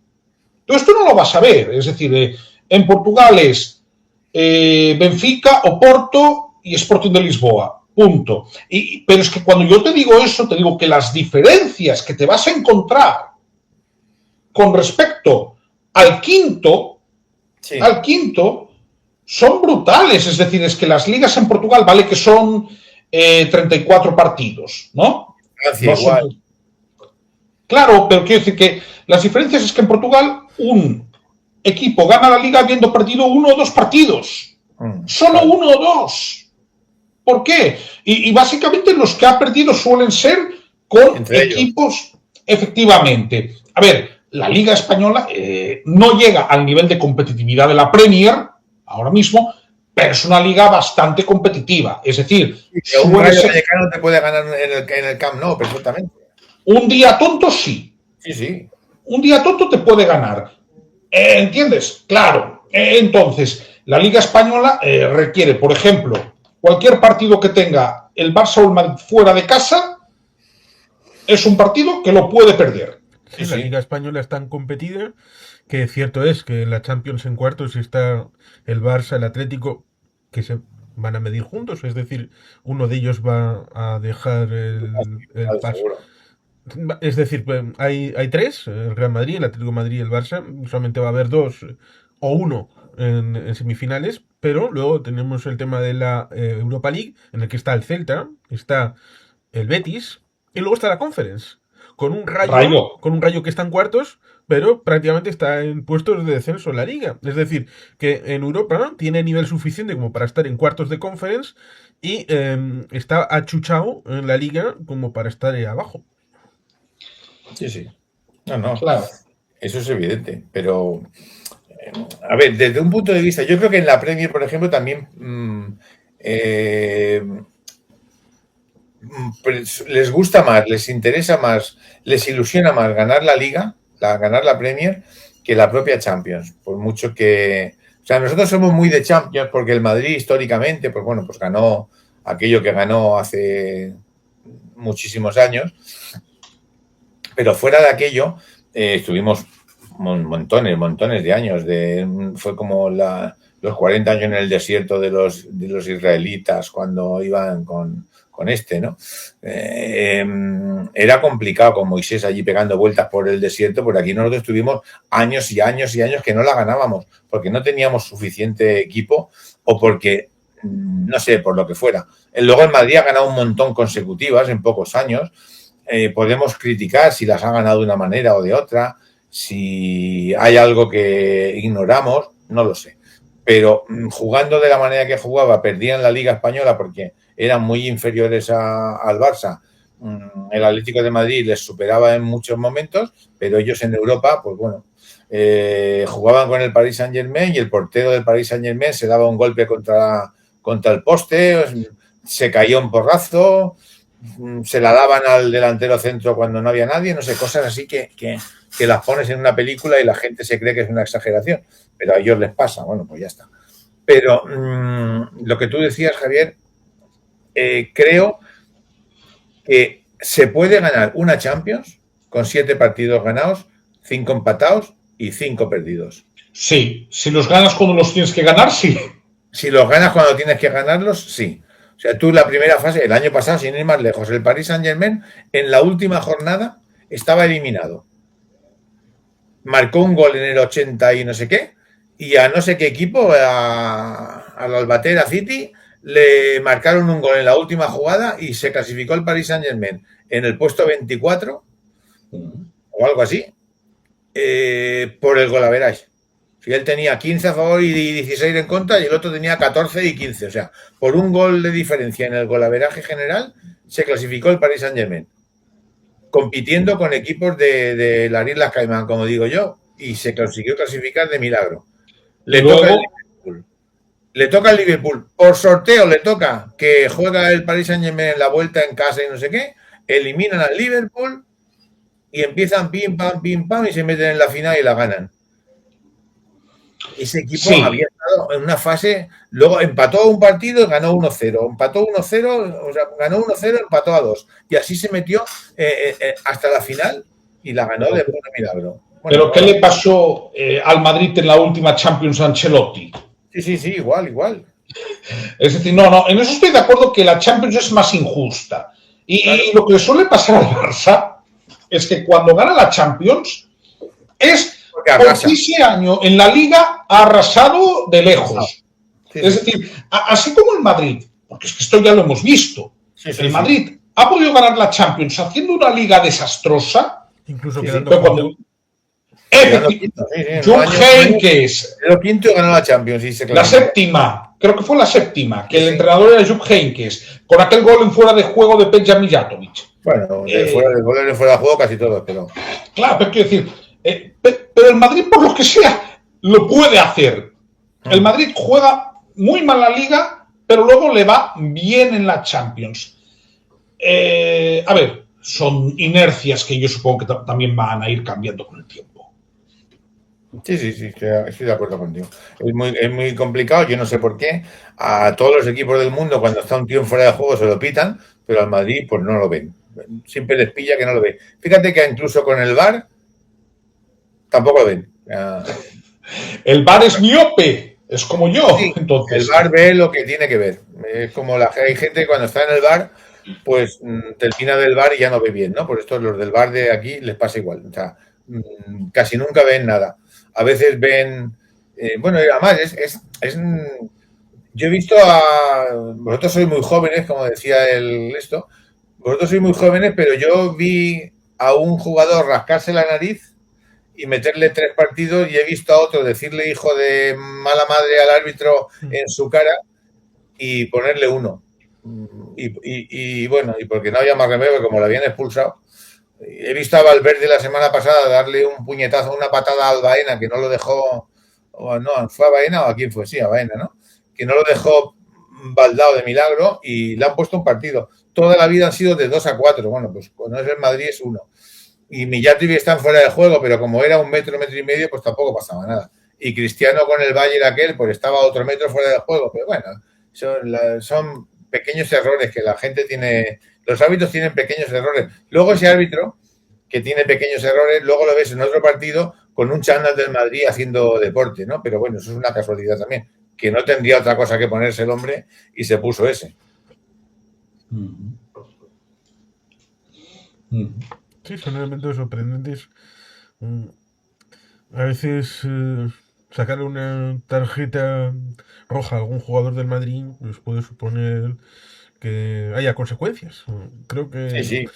Todo esto no lo vas a ver. Es decir, en Portugal es Benfica, Oporto y Sporting de Lisboa. Punto. Pero es que cuando yo te digo eso, te digo que las diferencias que te vas a encontrar con respecto al quinto, son brutales. Es decir, es que las ligas en Portugal, vale que son 34 partidos, ¿no? Francia, no igual. Son... Claro, pero quiero decir que las diferencias es que en Portugal un equipo gana la liga habiendo perdido 1 o 2 partidos. Solo 1 o 2. ¿Por qué? Y básicamente los que ha perdido suelen ser con equipos, efectivamente. A ver, la Liga Española no llega al nivel de competitividad de la Premier ahora mismo, pero es una liga bastante competitiva. Es decir, un Rayo Vallecano te puede ganar en el Camp Nou perfectamente. Un día tonto sí. Sí. Un día tonto te puede ganar. ¿Entiendes? Claro. Entonces, la Liga Española requiere, por ejemplo, cualquier partido que tenga el Barça o el Madrid fuera de casa es un partido que lo puede perder. Sí, la Liga Española es tan competida que cierto es que en la Champions en cuartos está el Barça, el Atlético, que se van a medir juntos, es decir, uno de ellos va a dejar el paso. Es decir, hay 3, el Real Madrid, el Atlético de Madrid y el Barça, solamente va a haber 2 o 1 en semifinales, pero luego tenemos el tema de la Europa League, en el que está el Celta, está el Betis, y luego está la Conference, con un Rayo que está en cuartos, pero prácticamente está en puestos de descenso en la liga. Es decir, que en Europa tiene nivel suficiente como para estar en cuartos de Conference y está achuchado en la liga como para estar ahí abajo. Sí. No. Claro. Eso es evidente, pero a ver, desde un punto de vista, yo creo que en la Premier, por ejemplo, también les gusta más, les interesa más, les ilusiona más ganar la Liga, ganar la Premier, que la propia Champions. Por mucho que... O sea, nosotros somos muy de Champions porque el Madrid históricamente, pues bueno, pues ganó aquello que ganó hace muchísimos años. Pero fuera de aquello, estuvimos montones de años. Fue como los 40 años en el desierto de los israelitas cuando iban con ¿no? Era complicado con Moisés allí pegando vueltas por el desierto, porque aquí nosotros tuvimos años y años y años que no la ganábamos, porque no teníamos suficiente equipo o porque, no sé, por lo que fuera. Luego el Madrid ha ganado un montón consecutivas en pocos años. Podemos criticar si las ha ganado de una manera o de otra, si hay algo que ignoramos, no lo sé. Pero jugando de la manera que jugaba, perdían la Liga Española porque eran muy inferiores al Barça. El Atlético de Madrid les superaba en muchos momentos, pero ellos en Europa, pues bueno, jugaban con el Paris Saint-Germain y el portero del Paris Saint-Germain se daba un golpe contra el poste, se caía un porrazo, se la daban al delantero centro cuando no había nadie, no sé, cosas así que las pones en una película y la gente se cree que es una exageración, pero a ellos les pasa, bueno, pues ya está. Pero lo que tú decías, Javier, creo que se puede ganar una Champions con 7 partidos ganados 5 empatados y 5 perdidos. Sí, si los ganas cuando los tienes que ganar, sí. Si los ganas cuando tienes que ganarlos, sí. O sea, tú la primera fase, el año pasado, sin ir más lejos, el Paris Saint-Germain, en la última jornada, estaba eliminado. Marcó un gol en el 80 y no sé qué, y a no sé qué equipo, al Albatera City, le marcaron un gol en la última jugada y se clasificó el Paris Saint-Germain en el puesto 24 o algo así, por el golaveraje. Si él tenía 15 a favor y 16 en contra, y el otro tenía 14 y 15. O sea, por un gol de diferencia en el golaveraje general, se clasificó el Paris Saint-Germain, compitiendo con equipos de las Islas Caimán, como digo yo, y se consiguió clasificar de milagro. Le toca el Liverpool. Por sorteo le toca que juega el Paris Saint-Germain en la vuelta en casa y no sé qué. Eliminan al Liverpool y empiezan pim, pam, y se meten en la final y la ganan. Ese equipo había estado en una fase, luego empató un partido y ganó 1-0, empató 1-0, o sea, ganó 1-0, empató a 2, y así se metió hasta la final y la ganó de puro milagro. Bueno, ¿pero qué le pasó al Madrid en la última Champions a Ancelotti? Sí, igual. Es decir, no, en eso estoy de acuerdo que la Champions es más injusta. Y, claro. Y lo que le suele pasar al Barça es que cuando gana la Champions es porque ese año en la Liga ha arrasado de lejos. Sí. Es decir, así como el Madrid, porque es que esto ya lo hemos visto, el Madrid ha podido ganar la Champions haciendo una Liga desastrosa, incluso quedando cuando Jupp Heynckes lo quinto ganó la Champions, la séptima, creo que fue la séptima, que el entrenador era Jupp Heynckes, con aquel gol en fuera de juego de Peja Mijatovic. Bueno, fuera de juego casi todo, pero claro, pero quiero decir, pero el Madrid, por lo que sea, lo puede hacer. El Madrid juega muy mal la Liga, pero luego le va bien en la Champions. A ver, son inercias que yo supongo que también van a ir cambiando con el tiempo. Sí, estoy de acuerdo contigo. Es muy complicado, yo no sé por qué. A todos los equipos del mundo, cuando está un tío fuera de juego, se lo pitan, pero al Madrid, pues no lo ven. Siempre les pilla que no lo ven. Fíjate que incluso con el VAR tampoco lo ven. El VAR es miope, es como yo. Sí, entonces. El VAR ve lo que tiene que ver. Es como hay gente que cuando está en el VAR, pues termina del VAR y ya no ve bien, ¿no? Por esto los del VAR de aquí les pasa igual. O sea, casi nunca ven nada. A veces ven... bueno, además yo he visto vosotros sois muy jóvenes, como decía vosotros sois muy jóvenes, pero yo vi a un jugador rascarse la nariz y meterle 3 partidos, y he visto a otro decirle hijo de mala madre al árbitro en su cara y ponerle 1. Y bueno, y porque no había más remedio, como lo habían expulsado. He visto a Valverde la semana pasada darle un puñetazo, una patada al Baena, que no lo dejó, o no, ¿fue a Baena o a quién fue? Sí, a Baena, ¿no? Que no lo dejó baldado de milagro, y le han puesto un partido. Toda la vida han sido de 2-4. Bueno, pues cuando es el Madrid es 1. Y Mijatovic están fuera de juego, pero como era 1 metro, 1,5 metros, pues tampoco pasaba nada. Y Cristiano con el Bayern aquel, pues estaba otro metro fuera de juego. Pero bueno, son pequeños errores que la gente tiene. Los árbitros tienen pequeños errores. Luego ese árbitro que tiene pequeños errores, luego lo ves en otro partido con un chándal del Madrid haciendo deporte, ¿no? Pero bueno, eso es una casualidad también, que no tendría otra cosa que ponerse el hombre y se puso ese. Sí, son elementos sorprendentes. A veces sacar una tarjeta roja a algún jugador del Madrid pues puede suponer que haya consecuencias. Creo que sí.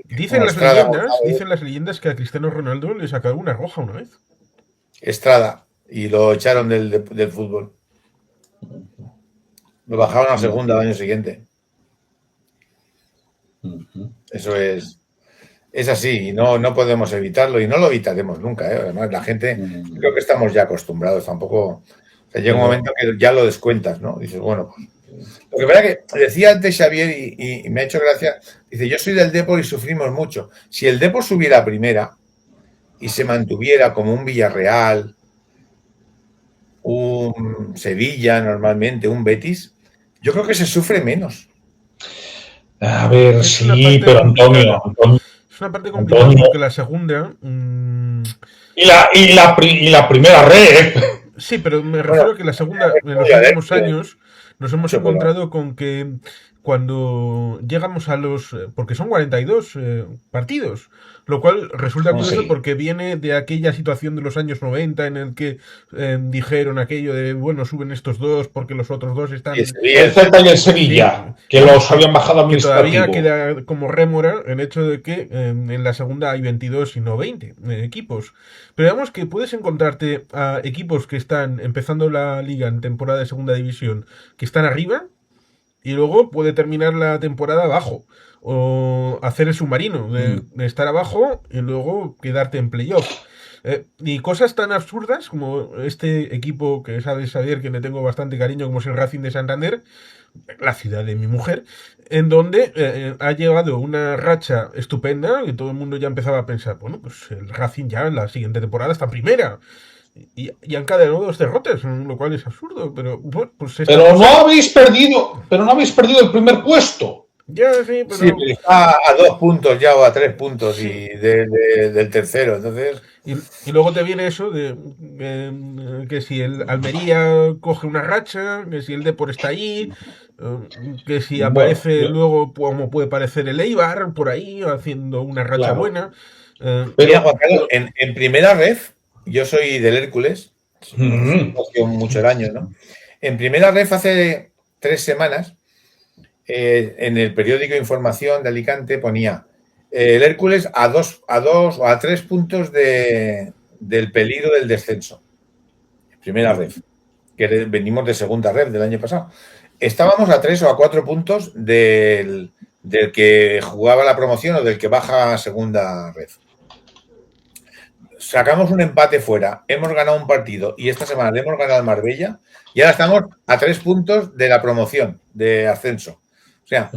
Dicen las leyendas que a Cristiano Ronaldo le sacaron una roja una vez. Estrada, y lo echaron del fútbol. Lo bajaron a segunda al año siguiente. Eso es así, y no podemos evitarlo, y no lo evitaremos nunca, ¿eh? Además, la gente, creo que estamos ya acostumbrados, tampoco. O sea, llega un momento que ya lo descuentas, ¿no? Dices, bueno, pues. Lo que pasa que decía antes Xavier, y me ha hecho gracia, dice, yo soy del Depor y sufrimos mucho. Si el Depor subiera a primera y se mantuviera como un Villarreal, un Sevilla normalmente, un Betis, yo creo que se sufre menos. A ver, sí, pero Antonio, Es una parte complicada Antonio. porque la segunda... Y la primera red. Sí, pero me refiero a que la segunda, en los últimos años, nos hemos encontrado con que cuando llegamos a los... porque son 42 partidos, lo cual resulta curioso Sí. porque viene de aquella situación de los años 90 en el que dijeron aquello de, bueno, suben estos dos porque los otros dos están... El Celta y el Sevilla, que los habían bajado Que todavía administrativo. queda como rémora el hecho de que en la segunda hay 22 y no 20 equipos. Pero digamos que puedes encontrarte a equipos que están empezando la liga en temporada de segunda división, que están arriba, y luego puede terminar la temporada abajo. O hacer el submarino, de estar abajo y luego quedarte en playoff. Y cosas tan absurdas como este equipo que sabes, Xavier, que le tengo bastante cariño, como es el Racing de Santander, la ciudad de mi mujer, en donde ha llegado una racha estupenda y todo el mundo ya empezaba a pensar, bueno, pues el Racing ya en la siguiente temporada está en primera. Y han cadenado 2 derrotas, lo cual es absurdo, pero bueno, pues Pero no habéis perdido el primer puesto. Ya, sí, pero... Sí, pero está a 2 puntos ya o a 3 puntos y del tercero, entonces... Y luego te viene eso de que si el Almería coge una racha, que si el Depor está ahí, que si aparece luego, como puede parecer el Eibar por ahí, haciendo una racha buena. Mira, Juan Carlos, en primera ref, yo soy del Hércules, muchos años, ¿no? En primera ref hace 3 semanas, en el periódico Información de Alicante ponía el Hércules a 2 o a 3 puntos del peligro del descenso. Primera ref, que venimos de segunda ref del año pasado. Estábamos a 3 o a 4 puntos del que jugaba la promoción o del que baja a segunda ref. Sacamos un empate fuera, hemos ganado un partido y esta semana le hemos ganado al Marbella y ahora estamos a 3 puntos de la promoción, de ascenso. O sea,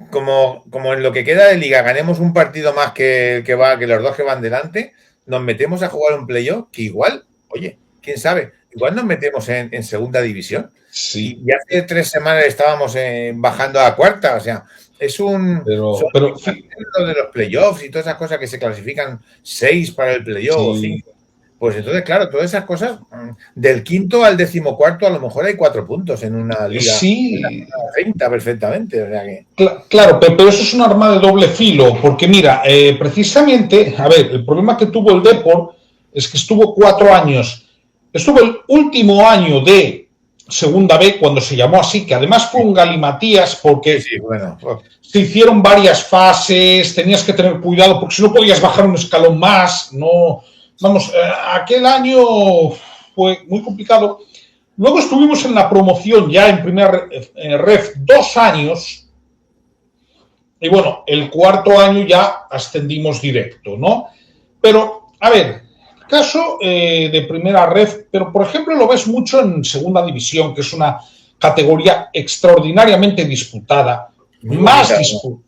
como en lo que queda de liga ganemos un partido más que los dos que van delante, nos metemos a jugar un playoff que igual, oye, quién sabe, igual nos metemos en segunda división. Sí. Y hace 3 semanas estábamos bajando a cuarta, o sea, es un... Pero de los playoffs y todas esas cosas que se clasifican 6 para el playoff o 5. Pues entonces, claro, todas esas cosas, del quinto al 14º, a lo mejor hay 4 puntos en una liga. Sí. 30 perfectamente. O sea que... Claro, pero eso es un arma de doble filo, porque mira, precisamente, a ver, el problema que tuvo el Depor es que estuvo 4 años. Estuvo el último año de Segunda B, cuando se llamó así, que además fue un galimatías porque se hicieron varias fases, tenías que tener cuidado porque si no podías bajar un escalón más, no, vamos, aquel año fue muy complicado. Luego estuvimos en la promoción ya en primera ref 2 años y bueno, el 4º año ya ascendimos directo, ¿no? Pero, a ver, caso de primera ref, pero por ejemplo lo ves mucho en segunda división, que es una categoría extraordinariamente disputada, más disputada.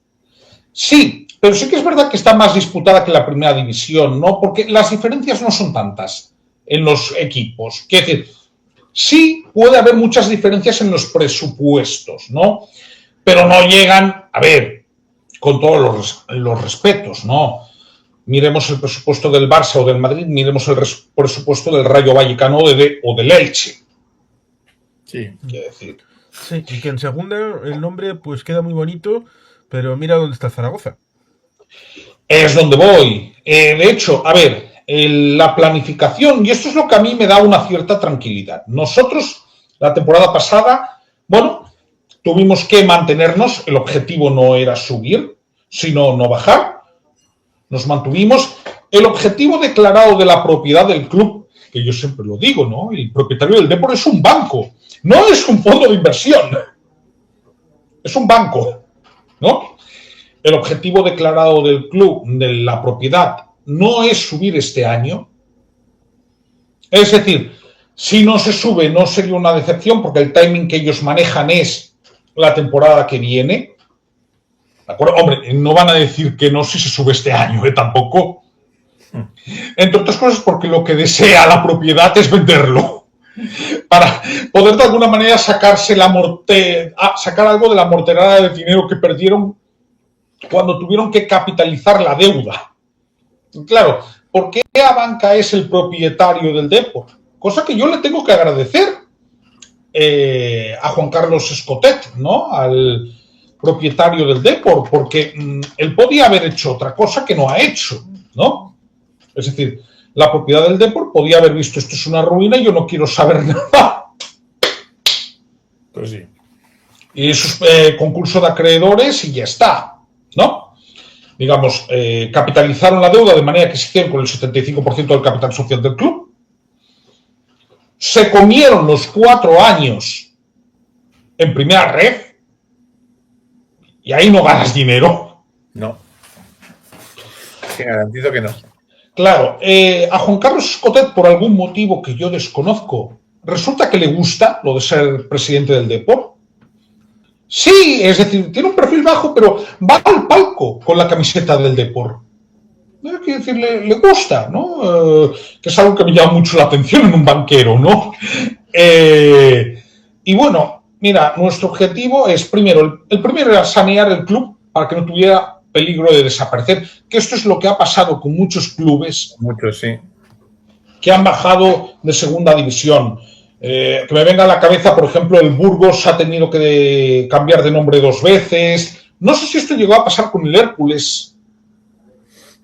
Sí, pero sí que es verdad que está más disputada que la primera división, ¿no? Porque las diferencias no son tantas en los equipos. Quiero decir, sí puede haber muchas diferencias en los presupuestos, ¿no? Pero no llegan, a ver, con todos los respetos, ¿no? Miremos el presupuesto del Barça o del Madrid, miremos el presupuesto del Rayo Vallecano o del Elche. Sí. Quiero decir. Sí, y que en segunda el nombre pues queda muy bonito, pero mira dónde está Zaragoza. Es donde voy. De hecho, a ver, la planificación, y esto es lo que a mí me da una cierta tranquilidad. Nosotros, la temporada pasada, bueno, tuvimos que mantenernos, el objetivo no era subir, sino no bajar. Nos mantuvimos. El objetivo declarado de la propiedad del club, que yo siempre lo digo, ¿no? El propietario del Depor es un banco, no es un fondo de inversión. Es un banco, ¿no? El objetivo declarado del club, de la propiedad, no es subir este año. Es decir, si no se sube, no sería una decepción, porque el timing que ellos manejan es la temporada que viene. ¿De acuerdo? Hombre, no van a decir que no si se sube este año, tampoco. Entre otras cosas porque lo que desea la propiedad es venderlo. Para poder de alguna manera sacar algo de la morterada de dinero que perdieron cuando tuvieron que capitalizar la deuda. Claro, ¿por qué Abanca es el propietario del Depor? Cosa que yo le tengo que agradecer a Juan Carlos Escotet, ¿no? Al propietario del Depor, porque él podía haber hecho otra cosa que no ha hecho, ¿no? Es decir, la propiedad del Depor podía haber visto esto es una ruina y yo no quiero saber nada. Pues sí. Y eso es concurso de acreedores y ya está, ¿no? Digamos, capitalizaron la deuda de manera que se hicieron con el 75% del capital social del club. Se comieron los 4 años en primera red y ahí no ganas dinero. No. Te garantizo que no. Claro, a Juan Carlos Escotet, por algún motivo que yo desconozco, resulta que le gusta lo de ser presidente del Depor. Sí, es decir, tiene un perfil bajo, pero va al palco con la camiseta del Depor. Hay que decir, le gusta, ¿no? Que es algo que me llama mucho la atención en un banquero, ¿no? Y bueno, mira, nuestro objetivo es, primero, el primero era sanear el club para que no tuviera peligro de desaparecer, que esto es lo que ha pasado con muchos clubes. Muchos, sí. Que han bajado de segunda división. Que me venga a la cabeza, por ejemplo, el Burgos ha tenido que cambiar de nombre 2 veces. No sé si esto llegó a pasar con el Hércules.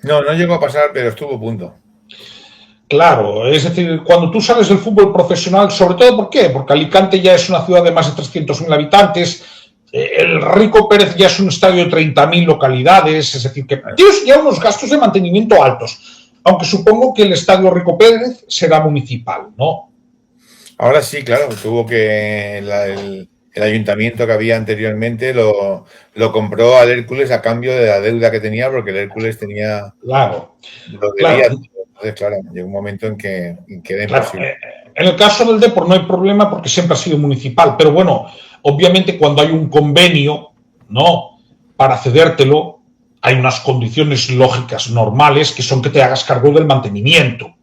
No, no llegó a pasar, pero estuvo a punto. Claro, es decir, cuando tú sales del fútbol profesional, sobre todo, ¿por qué? Porque Alicante ya es una ciudad de más de 300.000 habitantes, el Rico Pérez ya es un estadio de 30.000 localidades, es decir, que tienes ya unos gastos de mantenimiento altos, aunque supongo que el estadio Rico Pérez será municipal, ¿no? Ahora sí, claro, tuvo que el ayuntamiento que había anteriormente lo compró al Hércules a cambio de la deuda que tenía, porque el Hércules tenía... Claro. Lo debía. Claro. Entonces, claro, llegó un momento en que era imposible. En el caso del Depor no hay problema porque siempre ha sido municipal, pero bueno, obviamente cuando hay un convenio, ¿no? Para cedértelo, hay unas condiciones lógicas normales que son que te hagas cargo del mantenimiento.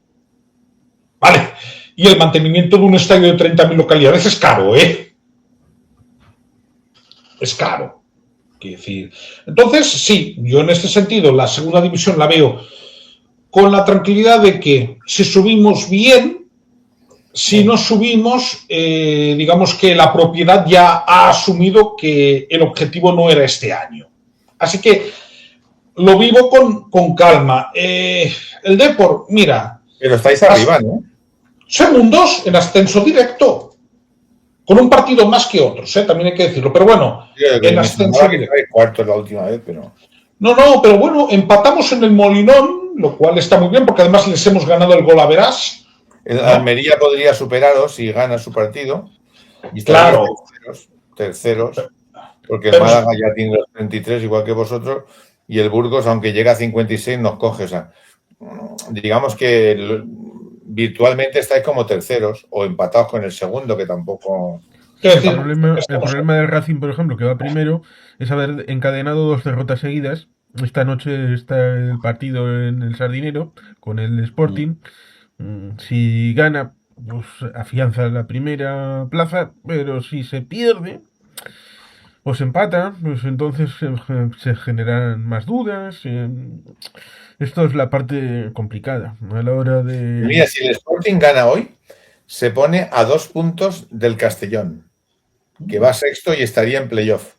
¿Vale? Y el mantenimiento de un estadio de 30.000 localidades es caro, ¿eh? Es caro. Quiero decir. Entonces, sí, yo en este sentido la segunda división la veo con la tranquilidad de que si subimos bien, si no subimos, digamos que la propiedad ya ha asumido que el objetivo no era este año. Así que lo vivo con calma. El Depor, mira... Pero estáis arriba, ¿no? Segundos en ascenso directo. Con un partido más que otros, también hay que decirlo. Pero bueno, en ascenso directo. Cuartos la última vez, pero... No, pero bueno, empatamos en el Molinón, lo cual está muy bien, porque además les hemos ganado el gol a verás. El Almería podría superaros si gana su partido. Y claro. Terceros, porque el Málaga ya tiene los 33, igual que vosotros, y el Burgos, aunque llega a 56, nos coge. O sea, digamos que virtualmente estáis como terceros o empatados con el segundo, que tampoco... El problema del Racing, por ejemplo, que va primero, es haber encadenado 2 derrotas seguidas. Esta noche está el partido en el Sardinero con el Sporting. Si gana, pues afianza la primera plaza, pero si se pierde o se empata, pues entonces se generan más dudas. Esto es la parte complicada a la hora de... Mira, si el Sporting gana hoy, se pone a 2 puntos del Castellón, que va sexto y estaría en playoff.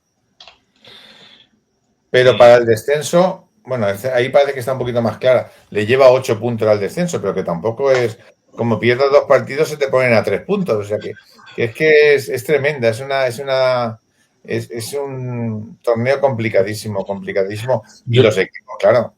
Pero para el descenso, bueno, ahí parece que está un poquito más clara. Le lleva 8 puntos al descenso, pero que tampoco es... Como pierdas 2 partidos, se te ponen a 3 puntos. O sea que es tremenda. Es un torneo complicadísimo. Y los equipos, claro,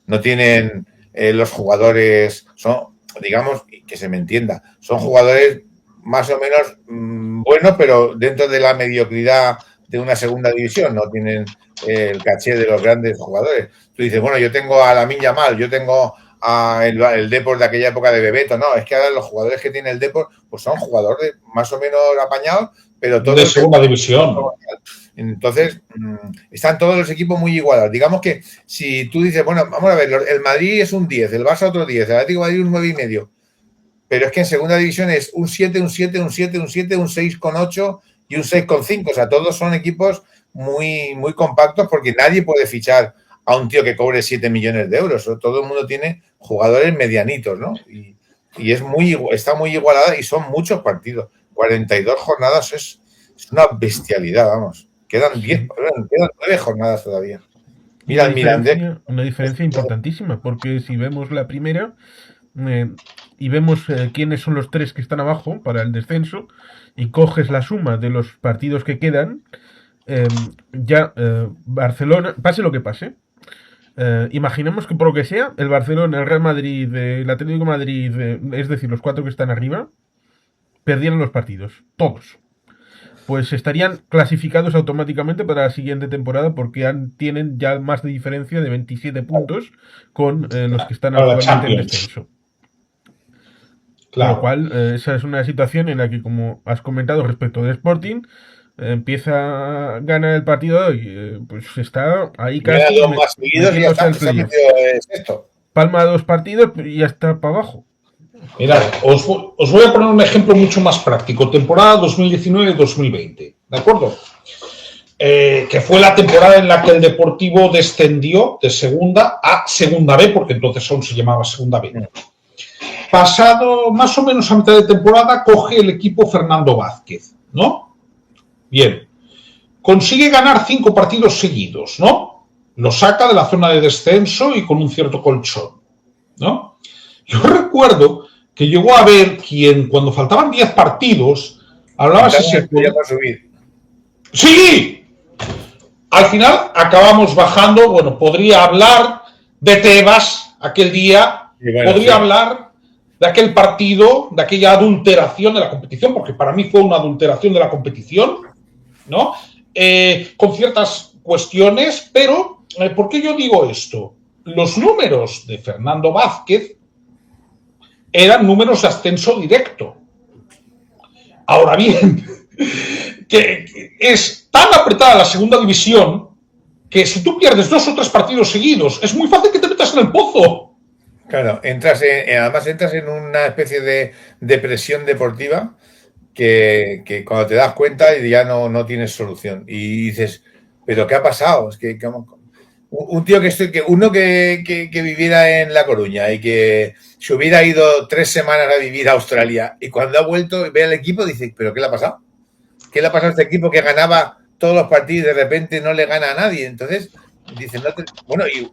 no tienen los jugadores, son, digamos, que se me entienda, son jugadores más o menos buenos, pero dentro de la mediocridad de una segunda división, no tienen el caché de los grandes jugadores. Tú dices, bueno, yo tengo a Lamine Yamal, yo tengo a el Depor de aquella época de Bebeto. No, es que ahora los jugadores que tiene el Depor pues son jugadores más o menos apañados, pero todos de segunda división. Entonces, están todos los equipos muy igualados. Digamos que si tú dices, bueno, vamos a ver, el Madrid es un 10, el Barça otro 10, el Atlético de Madrid un 9,5. Pero es que en segunda división es un 7, un 7, un 7, un 7, un 6,8 y un 6,5. O sea, todos son equipos muy compactos porque nadie puede fichar a un tío que cobre 7 millones de euros. Todo el mundo tiene jugadores medianitos, ¿no? Y está muy igualada y son muchos partidos. 42 jornadas es una bestialidad, vamos. Quedan 9 jornadas todavía. Mira el Mirandés. Una diferencia importantísima, porque si vemos la primera y vemos quiénes son los 3 que están abajo para el descenso y coges la suma de los partidos que quedan, Barcelona, pase lo que pase, imaginemos que por lo que sea, el Barcelona, el Real Madrid, el Atlético de Madrid, es decir, los 4 que están arriba, perdieran los partidos, todos. Pues estarían clasificados automáticamente para la siguiente temporada porque tienen ya más de diferencia de 27 puntos con los que están actualmente en descenso. Claro. Con lo cual, esa es una situación en la que, como has comentado respecto del Sporting, empieza a ganar el partido y pues está ahí casi palma 2 partidos y ya está para abajo. Mirad, os voy a poner un ejemplo mucho más práctico. Temporada 2019-2020, ¿de acuerdo? Que fue la temporada en la que el Deportivo descendió de segunda a segunda B, porque entonces aún se llamaba segunda B. Pasado más o menos a mitad de temporada, coge el equipo Fernando Vázquez, ¿no? Bien. Consigue ganar 5 partidos seguidos, ¿no? Lo saca de la zona de descenso y con un cierto colchón, ¿no? Yo recuerdo que llegó a ver quien, cuando faltaban 10 partidos, hablaba si se podía subir. ¡Sí! Al final acabamos bajando. Bueno, podría hablar de Tebas aquel día, bueno, podría hablar de aquel partido, de aquella adulteración de la competición, porque para mí fue una adulteración de la competición, ¿no? Con ciertas cuestiones, pero ¿por qué yo digo esto? Los números de Fernando Vázquez eran números de ascenso directo. Ahora bien, que es tan apretada la segunda división que si tú pierdes 2 o 3 partidos seguidos, es muy fácil que te metas en el pozo. Claro, además entras en una especie de depresión deportiva que cuando te das cuenta ya no tienes solución. Y dices, ¿pero qué ha pasado? Es que un tío que viviera en La Coruña y que se hubiera ido 3 semanas a vivir a Australia y cuando ha vuelto y ve al equipo dice, ¿pero qué le ha pasado? ¿Qué le ha pasado a este equipo que ganaba todos los partidos y de repente no le gana a nadie? Entonces, dice,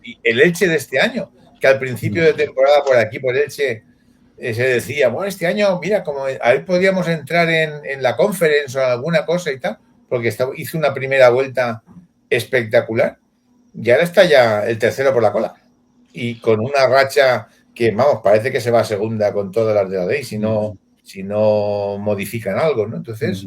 y el Elche de este año, que al principio de temporada por aquí, por Elche, se decía, bueno, este año, mira, como a ver, podríamos entrar en la Conference o alguna cosa y tal, porque hizo una primera vuelta espectacular. Y ahora está ya el tercero por la cola. Y con una racha que, vamos, parece que se va a segunda con todas las de la ley, si no modifican algo, ¿no? Entonces...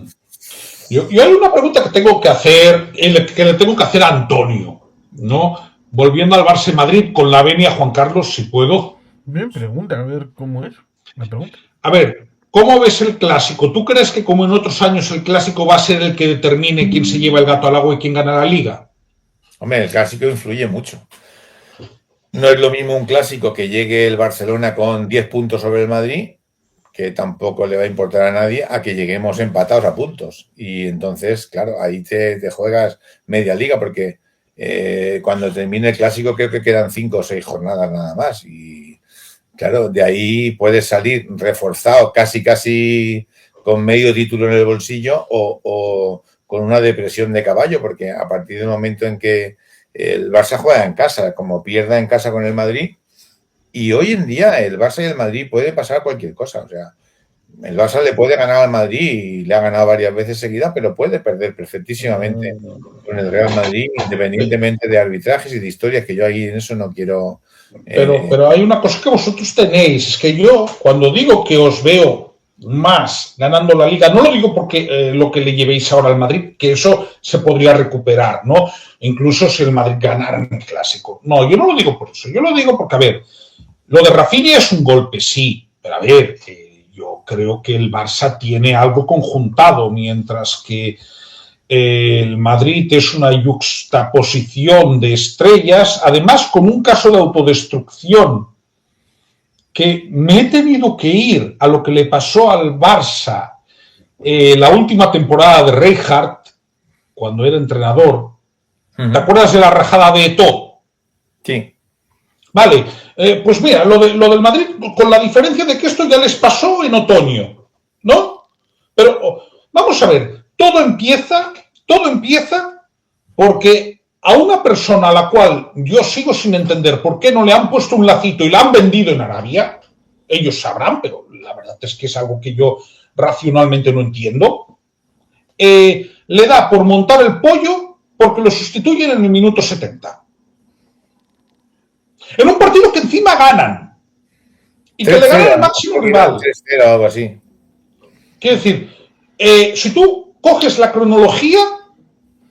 Yo hay una pregunta que tengo que hacer, que le tengo que hacer a Antonio, ¿no? Volviendo al Barça Madrid con la venia Juan Carlos, si puedo. Bien, pregunta, a ver cómo es la pregunta. A ver, ¿cómo ves el clásico? ¿Tú crees que como en otros años el clásico va a ser el que determine quién se lleva el gato al agua y quién gana la liga? Hombre, el clásico influye mucho. No es lo mismo un clásico que llegue el Barcelona con 10 puntos sobre el Madrid, que tampoco le va a importar a nadie, a que lleguemos empatados a puntos. Y entonces, claro, ahí te juegas media liga, porque cuando termine el clásico creo que quedan 5 o 6 jornadas nada más. Y claro, de ahí puedes salir reforzado, casi con medio título en el bolsillo o con una depresión de caballo, porque a partir del momento en que el Barça juega en casa, como pierda en casa con el Madrid, y hoy en día el Barça y el Madrid puede pasar cualquier cosa, o sea, el Barça le puede ganar al Madrid y le ha ganado varias veces seguidas, pero puede perder perfectísimamente con el Real Madrid, independientemente de arbitrajes y de historias, que yo ahí en eso no quiero... Pero hay una cosa que vosotros tenéis, es que yo cuando digo que os veo más ganando la liga, no lo digo porque lo que le llevéis ahora al Madrid, que eso se podría recuperar, ¿no? Incluso si el Madrid ganara en el clásico. No, yo no lo digo por eso, yo lo digo porque, a ver, lo de Rafinha es un golpe, sí, pero a ver, yo creo que el Barça tiene algo conjuntado, mientras que el Madrid es una yuxtaposición de estrellas, además con un caso de autodestrucción, que me he tenido que ir a lo que le pasó al Barça la última temporada de Rijkaard, cuando era entrenador. Ujú. ¿Te acuerdas de la rajada de Eto'o? Sí. Vale, pues mira, lo del Madrid, con la diferencia de que esto ya les pasó en otoño, ¿no? Pero vamos a ver, todo empieza porque a una persona a la cual yo sigo sin entender por qué no le han puesto un lacito y la han vendido en Arabia, ellos sabrán, pero la verdad es que es algo que yo racionalmente no entiendo, le da por montar el pollo porque lo sustituyen en el minuto 70. En un partido que encima ganan y que le ganan al máximo rival. 3-0 o algo así. Quiero decir, si tú coges la cronología,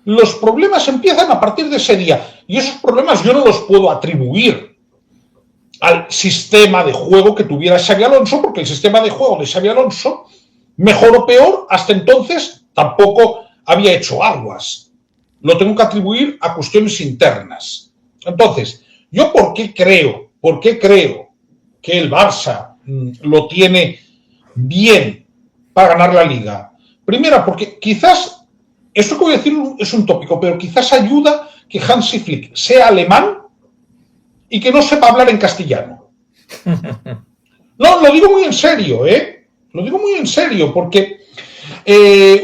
los problemas empiezan a partir de ese día. Y esos problemas yo no los puedo atribuir al sistema de juego que tuviera Xabi Alonso, porque el sistema de juego de Xabi Alonso, mejor o peor, hasta entonces tampoco había hecho aguas. Lo tengo que atribuir a cuestiones internas. Entonces, ¿yo por qué creo que el Barça lo tiene bien para ganar la Liga? Primero, porque quizás, esto que voy a decir es un tópico, pero quizás ayuda que Hansi Flick sea alemán y que no sepa hablar en castellano. No, lo digo muy en serio, ¿eh? Lo digo muy en serio, porque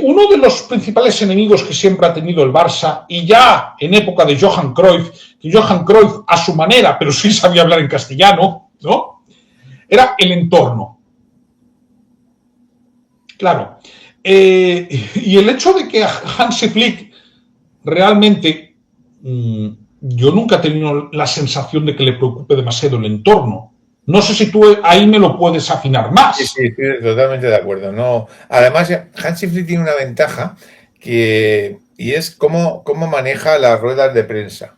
uno de los principales enemigos que siempre ha tenido el Barça, y ya en época de Johan Cruyff, que Johan Cruyff a su manera, pero sí sabía hablar en castellano, ¿no? Era el entorno. Claro. Y el hecho de que a Hansi Flick realmente yo nunca he tenido la sensación de que le preocupe demasiado el entorno. No sé si tú ahí me lo puedes afinar más. Sí, estoy totalmente de acuerdo. No, además, Hansi Flick tiene una ventaja y es cómo maneja las ruedas de prensa.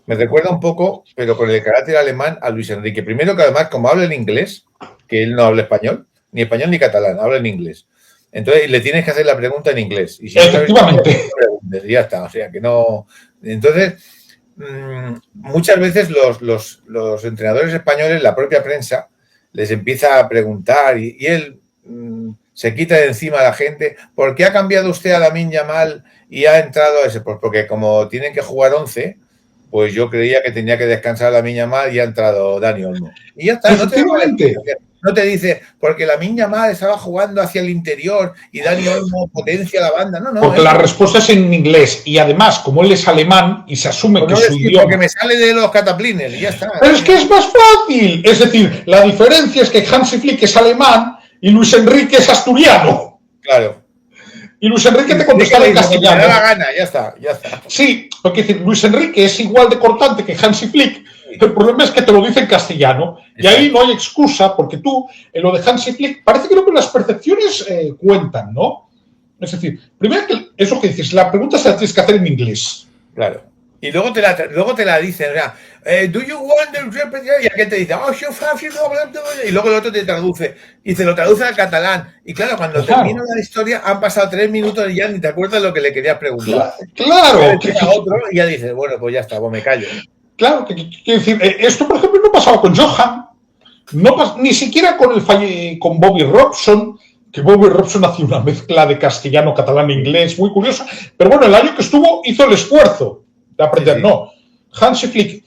Me recuerda un poco, pero con el carácter alemán, a Luis Enrique. Primero que además, como habla en inglés, que él no habla español ni catalán, habla en inglés. Entonces le tienes que hacer la pregunta en inglés. Y si efectivamente. No sabes, ya está. O sea que no. Entonces, muchas veces los entrenadores españoles, la propia prensa, les empieza a preguntar y él se quita de encima a la gente. ¿Por qué ha cambiado usted a Lamine Yamal y ha entrado a ese? Pues porque como tienen que jugar 11, pues yo creía que tenía que descansar Lamine Yamal y ha entrado Dani Olmo. Y ya está. No te dice, porque Lamine Yamal estaba jugando hacia el interior y Dani Olmo potencia la banda. No. Porque la respuesta es en inglés. Y además, como él es alemán y se asume pues que su idioma... Porque me sale de los cataplines y ya está. Pero es que es más fácil. Es decir, la diferencia es que Hansi Flick es alemán y Luis Enrique es asturiano. Claro. Y Luis Enrique te contestaba en castellano. Me da la gana, ya está. Sí, porque decir, Luis Enrique es igual de cortante que Hansi Flick. El problema es que te lo dice en castellano. Y ahí no hay excusa, porque tú, en lo de Hansi Flick, parece que no, pero las percepciones cuentan, ¿no? Es decir, primero que eso que dices, la pregunta se la tienes que hacer en inglés. Claro. Y luego te la dicen, o sea, do you want the... Y aquel te dice, y luego el otro te traduce, y te lo traduce al catalán. Y claro, cuando termina la historia, han pasado 3 minutos y ya ni te acuerdas lo que le querías preguntar. Claro. Otro, y ya dices, bueno, pues ya está, pues me callo. Claro, quiero decir, esto por ejemplo no pasaba con Johan, ni siquiera con Bobby Robson, que Bobby Robson hacía una mezcla de castellano, catalán e inglés muy curiosa, pero bueno, el año que estuvo hizo el esfuerzo de aprender. Sí. No, Hansi Flick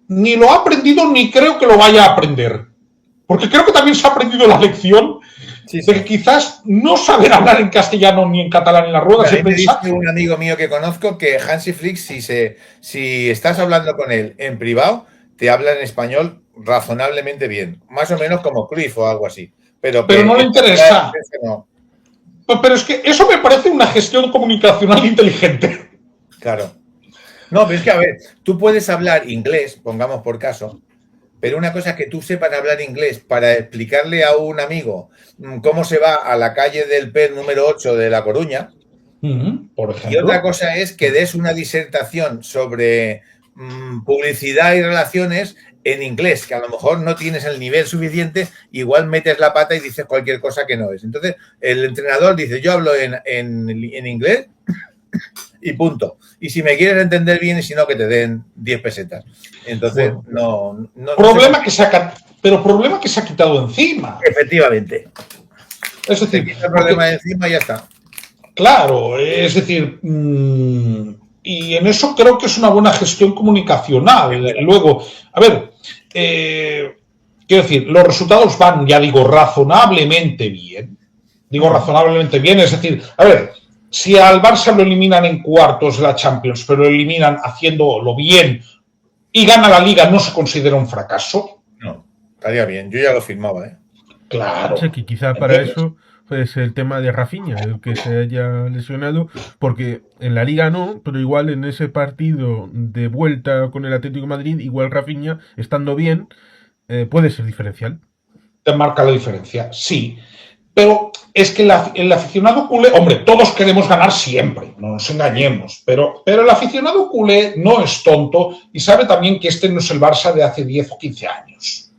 ni lo ha aprendido ni creo que lo vaya a aprender, porque creo que también se ha aprendido la lección de que quizás no saber hablar en castellano ni en catalán en las ruedas de prensa. Me dice un amigo mío que conozco que Hansi Flick, si estás hablando con él en privado, te habla en español razonablemente bien, más o menos como Cruyff o algo así. Pero no le interesa. No. Pero es que eso me parece una gestión comunicacional inteligente. Claro. No, pero es que, a ver, tú puedes hablar inglés, pongamos por caso, pero una cosa es que tú sepas hablar inglés para explicarle a un amigo cómo se va a la calle del PER número 8 de La Coruña, por ejemplo. Y otra cosa es que des una disertación sobre publicidad y relaciones en inglés, que a lo mejor no tienes el nivel suficiente, igual metes la pata y dices cualquier cosa que no es. Entonces, el entrenador dice, yo hablo en inglés y punto. Y si me quieres entender bien y si no, que te den 10 pesetas. Entonces, bueno, problema que se ha quitado encima. Efectivamente. Es decir, se quita el problema de encima y ya está. Claro, es decir, y en eso creo que es una buena gestión comunicacional. Luego, a ver, quiero decir, los resultados van, ya digo, razonablemente bien. Digo razonablemente bien, es decir, a ver, si al Barça lo eliminan en cuartos de la Champions, pero lo eliminan haciéndolo bien y gana la Liga, ¿no se considera un fracaso? No, estaría bien. Yo ya lo firmaba, ¿eh? Claro. O sea, que quizá para ¿Entiendes? eso es el tema de Rafinha, el que se haya lesionado, porque en la Liga no, pero igual en ese partido de vuelta con el Atlético de Madrid, igual Rafinha, estando bien, puede ser diferencial. Te marca la diferencia, sí. Pero es que el aficionado culé, hombre, todos queremos ganar siempre, no nos engañemos, pero el aficionado culé no es tonto y sabe también que este no es el Barça de hace 10 o 15 años.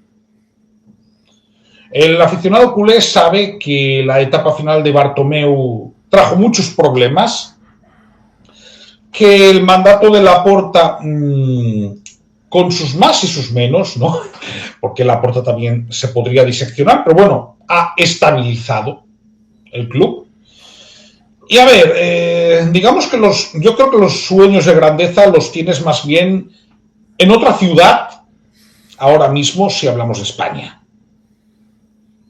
El aficionado culé sabe que la etapa final de Bartomeu trajo muchos problemas, que el mandato de Laporta, con sus más y sus menos, ¿no? Porque Laporta también se podría diseccionar, pero bueno, ha estabilizado el club. Y a ver, digamos que yo creo que los sueños de grandeza los tienes más bien en otra ciudad, ahora mismo, si hablamos de España.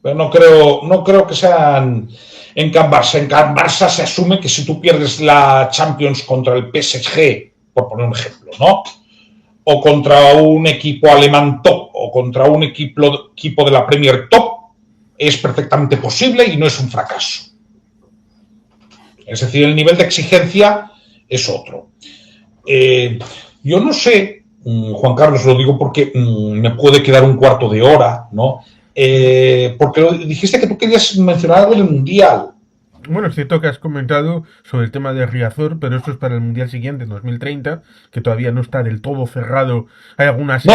Pero no creo que sean en Can Barça. En Can Barça se asume que si tú pierdes la Champions contra el PSG, por poner un ejemplo, ¿no? O contra un equipo alemán top, o contra un equipo de la Premier top, es perfectamente posible y no es un fracaso. Es decir, el nivel de exigencia es otro. Yo no sé, Juan Carlos, lo digo porque me puede quedar un cuarto de hora, ¿no? Porque dijiste que tú querías mencionar algo del Mundial. Bueno, es cierto que has comentado sobre el tema de Riazor, pero esto es para el Mundial siguiente, en 2030, que todavía no está del todo cerrado. Hay algunas... No,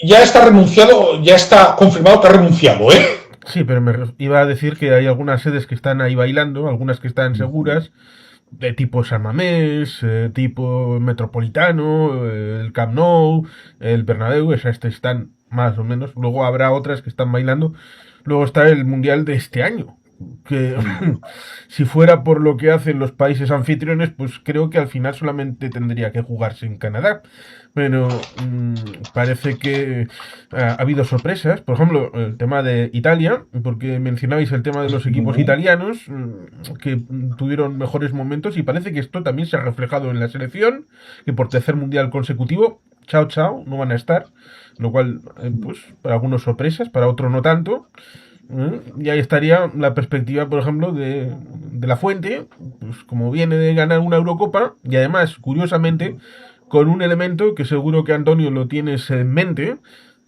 ya está renunciado, ya está confirmado que ha renunciado, ¿eh? Sí, pero iba a decir que hay algunas sedes que están ahí bailando, algunas que están seguras, de tipo San Mamés, tipo Metropolitano, el Camp Nou, el Bernabéu, esas están más o menos. Luego habrá otras que están bailando. Luego está el Mundial de este año, que si fuera por lo que hacen los países anfitriones, pues creo que al final solamente tendría que jugarse en Canadá. Pero parece que ha habido sorpresas. Por ejemplo, el tema de Italia, porque mencionabais el tema de los equipos italianos que tuvieron mejores momentos y parece que esto también se ha reflejado en la selección, que por tercer mundial consecutivo, chao, no van a estar. Lo cual, pues, para algunos sorpresas, para otros no tanto. Y ahí estaría la perspectiva, por ejemplo, de la Fuente, pues como viene de ganar una Eurocopa, y además, curiosamente, con un elemento que seguro que Antonio lo tienes en mente,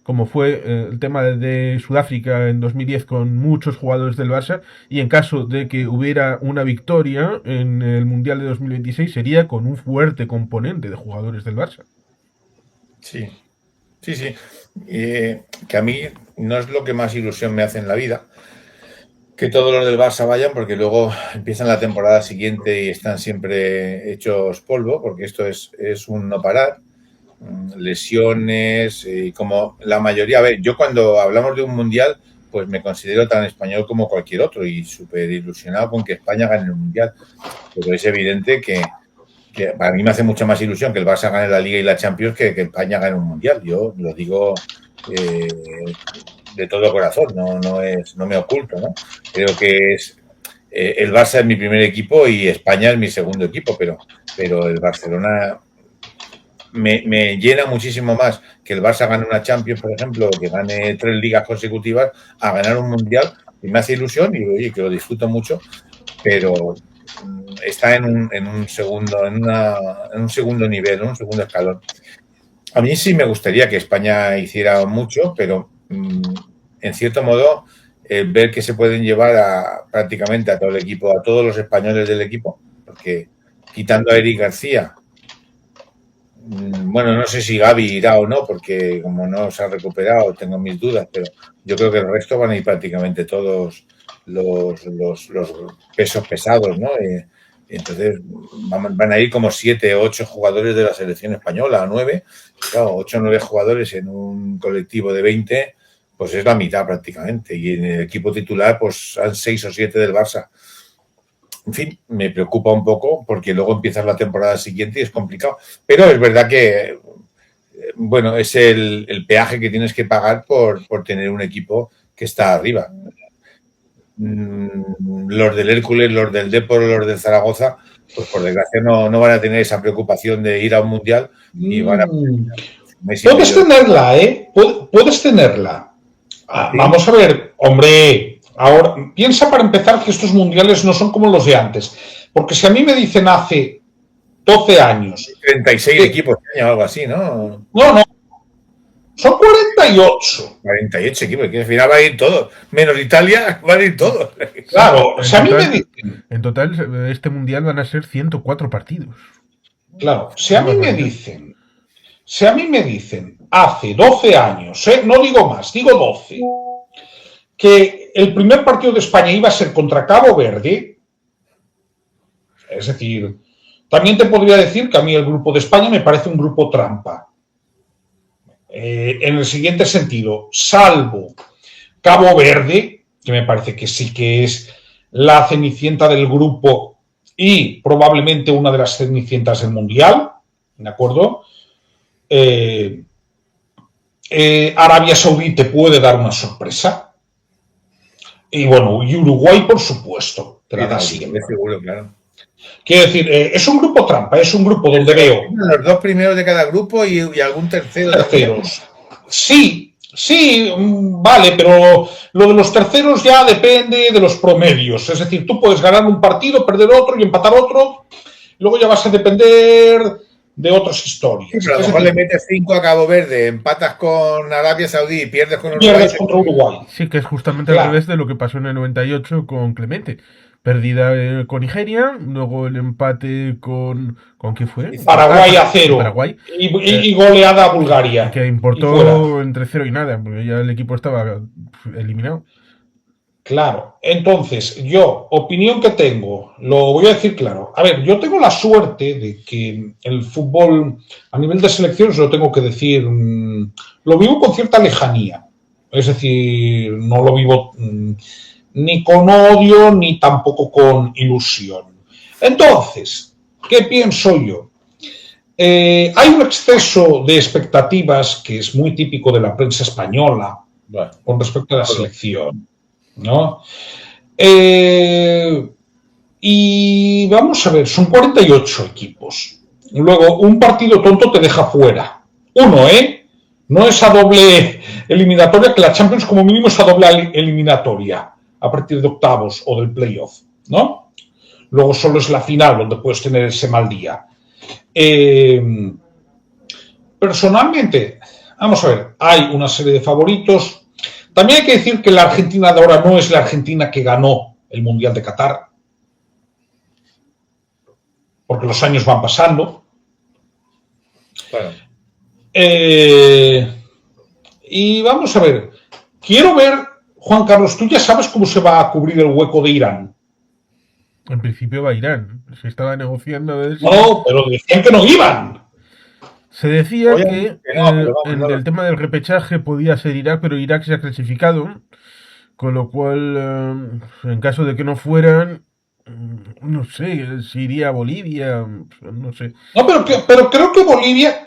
como fue el tema de Sudáfrica en 2010 con muchos jugadores del Barça, y en caso de que hubiera una victoria en el Mundial de 2026 sería con un fuerte componente de jugadores del Barça. Sí, sí. Que a mí no es lo que más ilusión me hace en la vida, que todos los del Barça vayan, porque luego empiezan la temporada siguiente y están siempre hechos polvo, porque esto es un no parar, lesiones, y como la mayoría, a ver, yo cuando hablamos de un mundial, pues me considero tan español como cualquier otro y súper ilusionado con que España gane el mundial, pero es evidente que para mí me hace mucha más ilusión que el Barça gane la Liga y la Champions que España gane un mundial. Yo lo digo de todo corazón, no me oculto, ¿no? Creo que el Barça es mi primer equipo y España es mi segundo equipo, pero el Barcelona me llena muchísimo más que el Barça gane una Champions, por ejemplo, que gane 3 ligas consecutivas, a ganar un mundial, y me hace ilusión y oye, que lo disfruto mucho, pero está en un segundo nivel, ¿no? Un segundo escalón. A mí sí me gustaría que España hiciera mucho, pero en cierto modo ver que se pueden llevar prácticamente a todo el equipo, a todos los españoles del equipo, porque quitando a Eric García, bueno, no sé si Gavi irá o no, porque como no se ha recuperado tengo mis dudas, pero yo creo que el resto van a ir prácticamente todos los pesos pesados, ¿no? Entonces van a ir como 7 o 8 jugadores de la selección española, 9. Claro, 8 o 9 jugadores en un colectivo de 20, pues es la mitad prácticamente. Y en el equipo titular, pues han 6 o 7 del Barça. en fin, me preocupa un poco porque luego empiezas la temporada siguiente y es complicado. Pero es verdad que, bueno, es el peaje que tienes que pagar por tener un equipo que está arriba. Los del Hércules, los del Depor, los del Zaragoza, pues por desgracia no van a tener esa preocupación de ir a un mundial y van a... Puedes tenerla, ¿eh? Puedes tenerla. Vamos a ver, hombre, ahora piensa para empezar que estos mundiales no son como los de antes. Porque si a mí me dicen hace 12 años... 36 equipos o algo así, ¿no? No. Son 48. 48 equipos, que al final van a ir todos. Menos Italia, van a ir todos. Claro, si a mí me dicen... En total, este mundial van a ser 104 partidos. Claro, si a mí me dicen hace 12 años, no digo más, digo 12, que el primer partido de España iba a ser contra Cabo Verde, es decir, también te podría decir que a mí el grupo de España me parece un grupo trampa. En el siguiente sentido, salvo Cabo Verde, que me parece que sí que es la cenicienta del grupo y probablemente una de las cenicientas del Mundial, ¿de acuerdo? Arabia Saudí te puede dar una sorpresa. Y bueno, y Uruguay, por supuesto, te la da siempre. Seguro, claro. Quiero decir, es un grupo trampa, es un grupo donde veo... Los dos primeros de cada grupo y algún terceros. Sí, vale, pero lo de los terceros ya depende de los promedios. Es decir, tú puedes ganar un partido, perder otro y empatar otro, y luego ya vas a depender de otras historias. Sí, pero a lo mejor le metes 5 a Cabo Verde, empatas con Arabia Saudí y pierdes con Uruguay. Pierdes contra Uruguay. Sí, que es justamente al revés de lo que pasó en el 98 con Clemente. Perdida con Nigeria, luego el empate con ¿qué fue? Paraguay a 0. Paraguay. Y goleada a Bulgaria. Que importó entre 0 y nada, porque ya el equipo estaba eliminado. Claro, entonces yo, opinión que tengo, lo voy a decir claro. A ver, yo tengo la suerte de que el fútbol a nivel de selecciones, lo tengo que decir, lo vivo con cierta lejanía. Es decir, no lo vivo ni con odio ni tampoco con ilusión. Entonces, ¿qué pienso yo? Hay un exceso de expectativas que es muy típico de la prensa española con respecto a la selección, ¿no? Y vamos a ver, son 48 equipos. Luego, un partido tonto te deja fuera. Uno, no es a doble eliminatoria, que la Champions como mínimo es a doble eliminatoria a partir de octavos o del playoff, ¿no? Luego solo es la final donde puedes tener ese mal día. Personalmente, vamos a ver, hay una serie de favoritos. También hay que decir que la Argentina de ahora no es la Argentina que ganó el Mundial de Qatar, porque los años van pasando. Claro. Y vamos a ver, quiero ver, Juan Carlos, ¿tú ya sabes cómo se va a cubrir el hueco de Irán? En principio va Irán. Se estaba negociando de eso. No, pero decían que no iban. Se decía que en el tema del repechaje podía ser Irak, pero Irak se ha clasificado. Con lo cual, en caso de que no fueran, no sé, si iría a Bolivia, no sé. No, pero creo que Bolivia,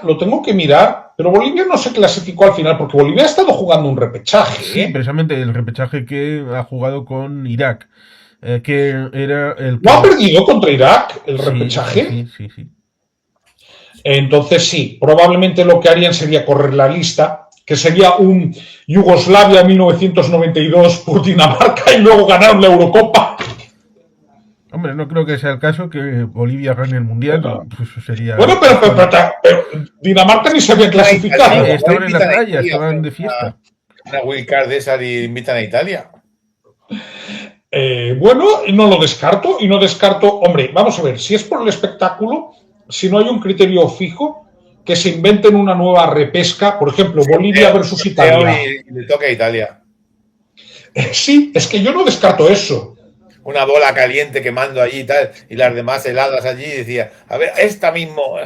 lo tengo que mirar, pero Bolivia no se clasificó al final, porque Bolivia ha estado jugando un repechaje. Sí, precisamente el repechaje que ha jugado con Irak. Que era el... ¿No ha perdido contra Irak el repechaje? Sí. Entonces sí, probablemente lo que harían sería correr la lista, que sería un Yugoslavia 1992 por Dinamarca y luego ganar la Eurocopa. Hombre, no creo que sea el caso que Bolivia gane el Mundial. Bueno, pues sería... Bueno, pero Dinamarca ni se había clasificado. Sí, estaban en la playa, estaban de fiesta. Una wildcard de esas y invitan a Italia. Bueno, no lo descarto y no descarto, hombre, vamos a ver, si es por el espectáculo, si no hay un criterio fijo, que se inventen una nueva repesca, por ejemplo, Bolivia versus Italia. Y le toca a Italia. Sí, es que yo no descarto eso. Una bola caliente quemando allí y tal, y las demás heladas allí, y decía, a ver, esta mismo,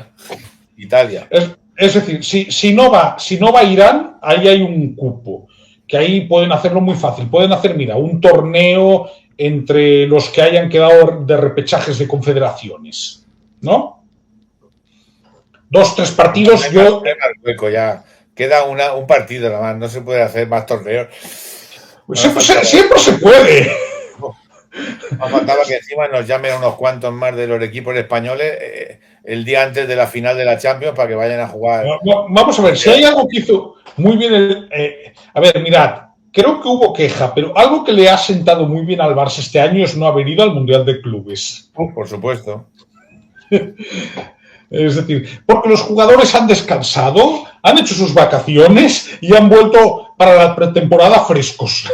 Italia. Es decir, si no va Irán, ahí hay un cupo. Que ahí pueden hacerlo muy fácil. Pueden hacer, mira, un torneo entre los que hayan quedado de repechajes de confederaciones, ¿no? 2-3 partidos. Ya queda un partido nada más, no se puede hacer más torneos. Pues siempre se puede. Nos faltaba que encima nos llamen unos cuantos más de los equipos españoles el día antes de la final de la Champions para que vayan a jugar. Vamos a ver, si hay algo que hizo muy bien a ver, mirad, creo que hubo queja, pero algo que le ha sentado muy bien al Barça este año es no haber ido al Mundial de Clubes. Por supuesto. Es decir, porque los jugadores han descansado, han hecho sus vacaciones y han vuelto para la pretemporada frescos.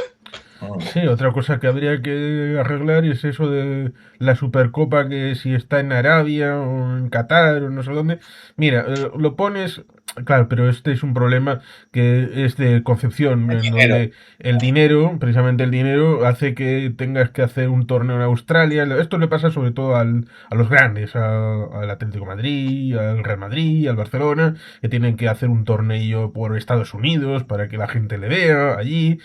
Sí, otra cosa que habría que arreglar es eso de la Supercopa, que si está en Arabia o en Qatar o no sé dónde. Mira, lo pones, claro, pero este es un problema que es de concepción, en donde el dinero, precisamente el dinero, hace que tengas que hacer un torneo en Australia. Esto le pasa sobre todo a los grandes, al Atlético de Madrid, al Real Madrid, al Barcelona, que tienen que hacer un torneo por Estados Unidos para que la gente le vea allí.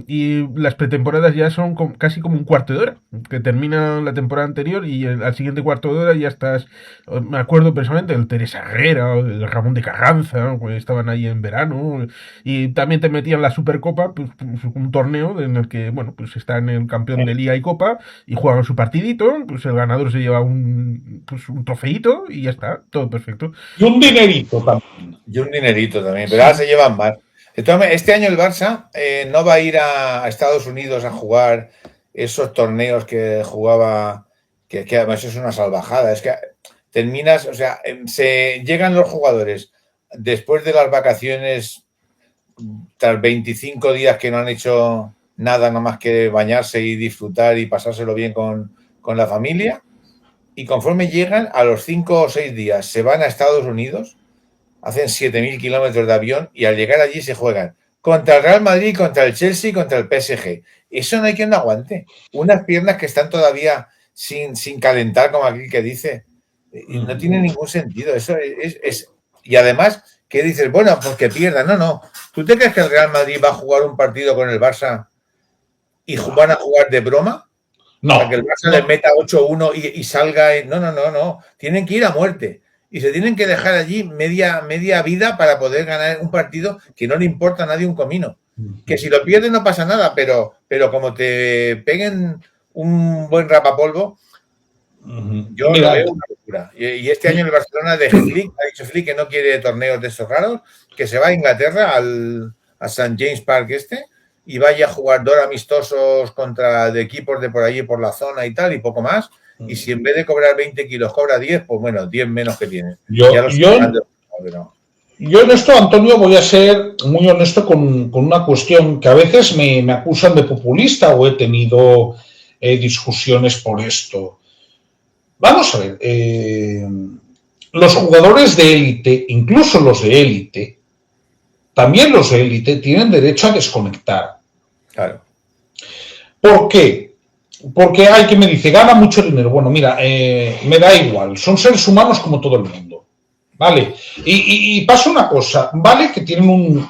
Y las pretemporadas ya son casi como un cuarto de hora, que termina la temporada anterior y al siguiente cuarto de hora ya estás. Me acuerdo personalmente del Teresa Herrera, el Ramón de Carranza, pues estaban ahí en verano, y también te metían la Supercopa, pues, un torneo en el que, bueno, pues están el campeón de Liga y Copa y juegan su partidito, pues el ganador se lleva un trofeíto y ya está, todo perfecto. Y un dinerito también. Pero ahora se llevan más. Este año el Barça no va a ir a Estados Unidos a jugar esos torneos que jugaba, que además es una salvajada. Es que terminas, o sea, llegan los jugadores después de las vacaciones, tras 25 días que no han hecho nada más que bañarse y disfrutar y pasárselo bien con la familia, y conforme llegan a los 5 o 6 días se van a Estados Unidos, hacen 7.000 kilómetros de avión y al llegar allí se juegan contra el Real Madrid, contra el Chelsea, contra el PSG. Eso no hay quien lo aguante. Unas piernas que están todavía sin calentar, como aquí que dice. Y no tiene ningún sentido. Eso es. Y además, ¿qué dices? Bueno, pues que pierdan. No. ¿Tú te crees que el Real Madrid va a jugar un partido con el Barça y van a jugar de broma? No. Para que el Barça les meta 8-1 y salga. No. Tienen que ir a muerte. Y se tienen que dejar allí media vida para poder ganar un partido que no le importa a nadie un comino. Que si lo pierden no pasa nada, pero como te peguen un buen rapapolvo, yo lo veo una locura. Y este año el Barcelona de Flick, ha dicho Flick que no quiere torneos de esos raros, que se va a Inglaterra a St. James Park y vaya a jugar 2 amistosos contra de equipos de por allí, por la zona y tal, y poco más. Y si en vez de cobrar 20 kilos cobra 10, pues bueno, 10 menos que tiene. Yo en esto, Antonio, voy a ser muy honesto con una cuestión que a veces me acusan de populista o he tenido discusiones por esto. Vamos a ver, los jugadores de élite, incluso los de élite, también los de élite tienen derecho a desconectar. Claro. ¿Por qué? Porque hay quien me dice, gana mucho dinero. Bueno, mira, me da igual, son seres humanos como todo el mundo, ¿vale? Y pasa una cosa, ¿vale? Que tienen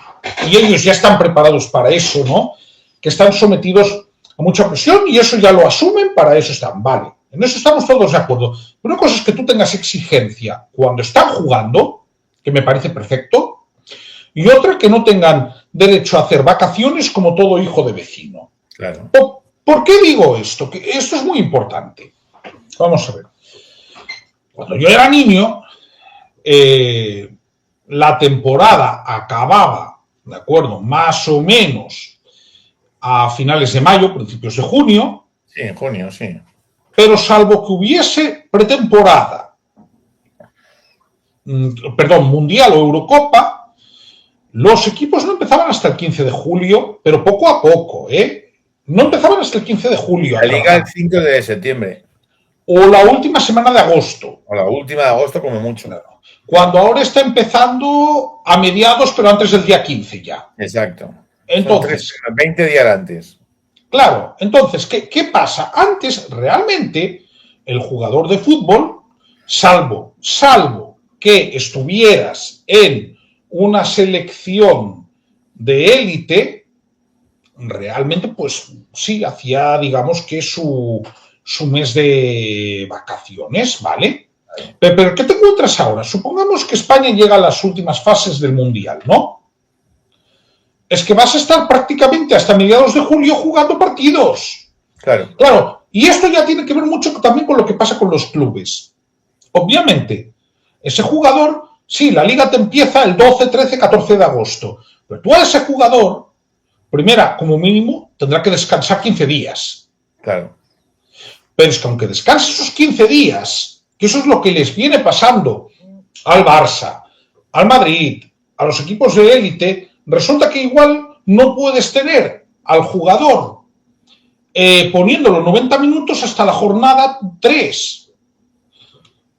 y ellos ya están preparados para eso, ¿no? Que están sometidos a mucha presión y eso ya lo asumen, para eso están, ¿vale? En eso estamos todos de acuerdo. Pero una cosa es que tú tengas exigencia cuando están jugando, que me parece perfecto, y otra que no tengan derecho a hacer vacaciones como todo hijo de vecino. Claro. ¿Por qué digo esto? Que esto es muy importante. Vamos a ver. Cuando yo era niño, la temporada acababa, ¿de acuerdo? Más o menos a finales de mayo, principios de junio. Sí, en junio, sí. Pero salvo que hubiese pretemporada, Mundial o Eurocopa, los equipos no empezaban hasta el 15 de julio, pero poco a poco, No empezaban hasta el 15 de julio. La liga el 5 de septiembre. O la última semana de agosto. O la última de agosto, como mucho. Claro. Cuando ahora está empezando a mediados, pero antes del día 15 ya. Exacto. Entonces, 20 días antes. Claro, entonces, ¿qué pasa? Antes, realmente, el jugador de fútbol, salvo que estuvieras en una selección de élite, realmente, pues sí, hacía, digamos que su mes de vacaciones, ¿vale? Pero ¿qué te encuentras ahora? Supongamos que España llega a las últimas fases del Mundial, ¿no? Es que vas a estar prácticamente hasta mediados de julio jugando partidos. Claro. Claro, y esto ya tiene que ver mucho también con lo que pasa con los clubes. Obviamente, ese jugador, sí, la liga te empieza el 12, 13, 14 de agosto, pero tú a ese jugador, primera, como mínimo, tendrá que descansar 15 días. Claro. Pero es que aunque descanse esos 15 días, que eso es lo que les viene pasando al Barça, al Madrid, a los equipos de élite, resulta que igual no puedes tener al jugador poniéndolo 90 minutos hasta la jornada 3.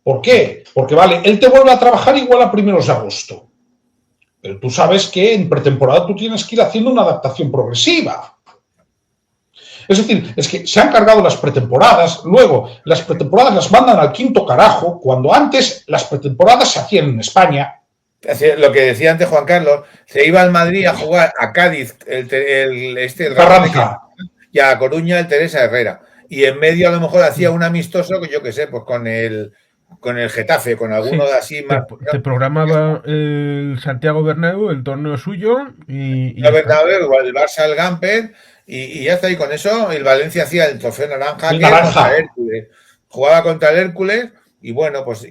¿Por qué? Porque vale, él te vuelve a trabajar igual a primeros de agosto. Pero tú sabes que en pretemporada tú tienes que ir haciendo una adaptación progresiva. Es decir, es que se han cargado las pretemporadas, luego las pretemporadas las mandan al quinto carajo, cuando antes las pretemporadas se hacían en España. Lo que decía antes Juan Carlos, se iba al Madrid a jugar a Cádiz, el Carranza. Y a Coruña el Teresa Herrera. Y en medio a lo mejor hacía un amistoso, que yo qué sé, pues con el Getafe, con alguno de así más. Te programaba el Santiago Bernabéu, el torneo suyo, y el Bernabéu, el Barça, el Gamper, y ya está. Y con eso el Valencia hacía el trofeo naranja, contra el Hércules. Jugaba contra el Hércules y bueno, pues,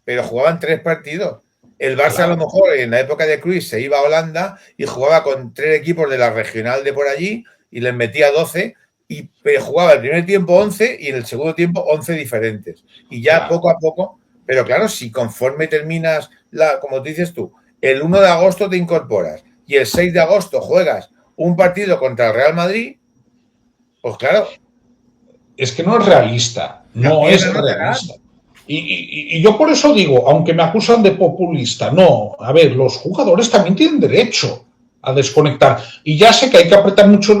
pero jugaban 3 partidos. El Barça a lo mejor en la época de Cruyff se iba a Holanda y jugaba con 3 equipos de la regional de por allí y les metía 12 y jugaba el primer tiempo 11 y en el segundo tiempo 11 diferentes. Y ya poco a poco, pero claro, si conforme terminas, como dices tú, el 1 de agosto te incorporas y el 6 de agosto juegas un partido contra el Real Madrid, pues claro. Es que no es realista, no es realista. Y yo por eso digo, aunque me acusan de populista, no, a ver, los jugadores también tienen derecho a desconectar. Y ya sé que hay que apretar mucho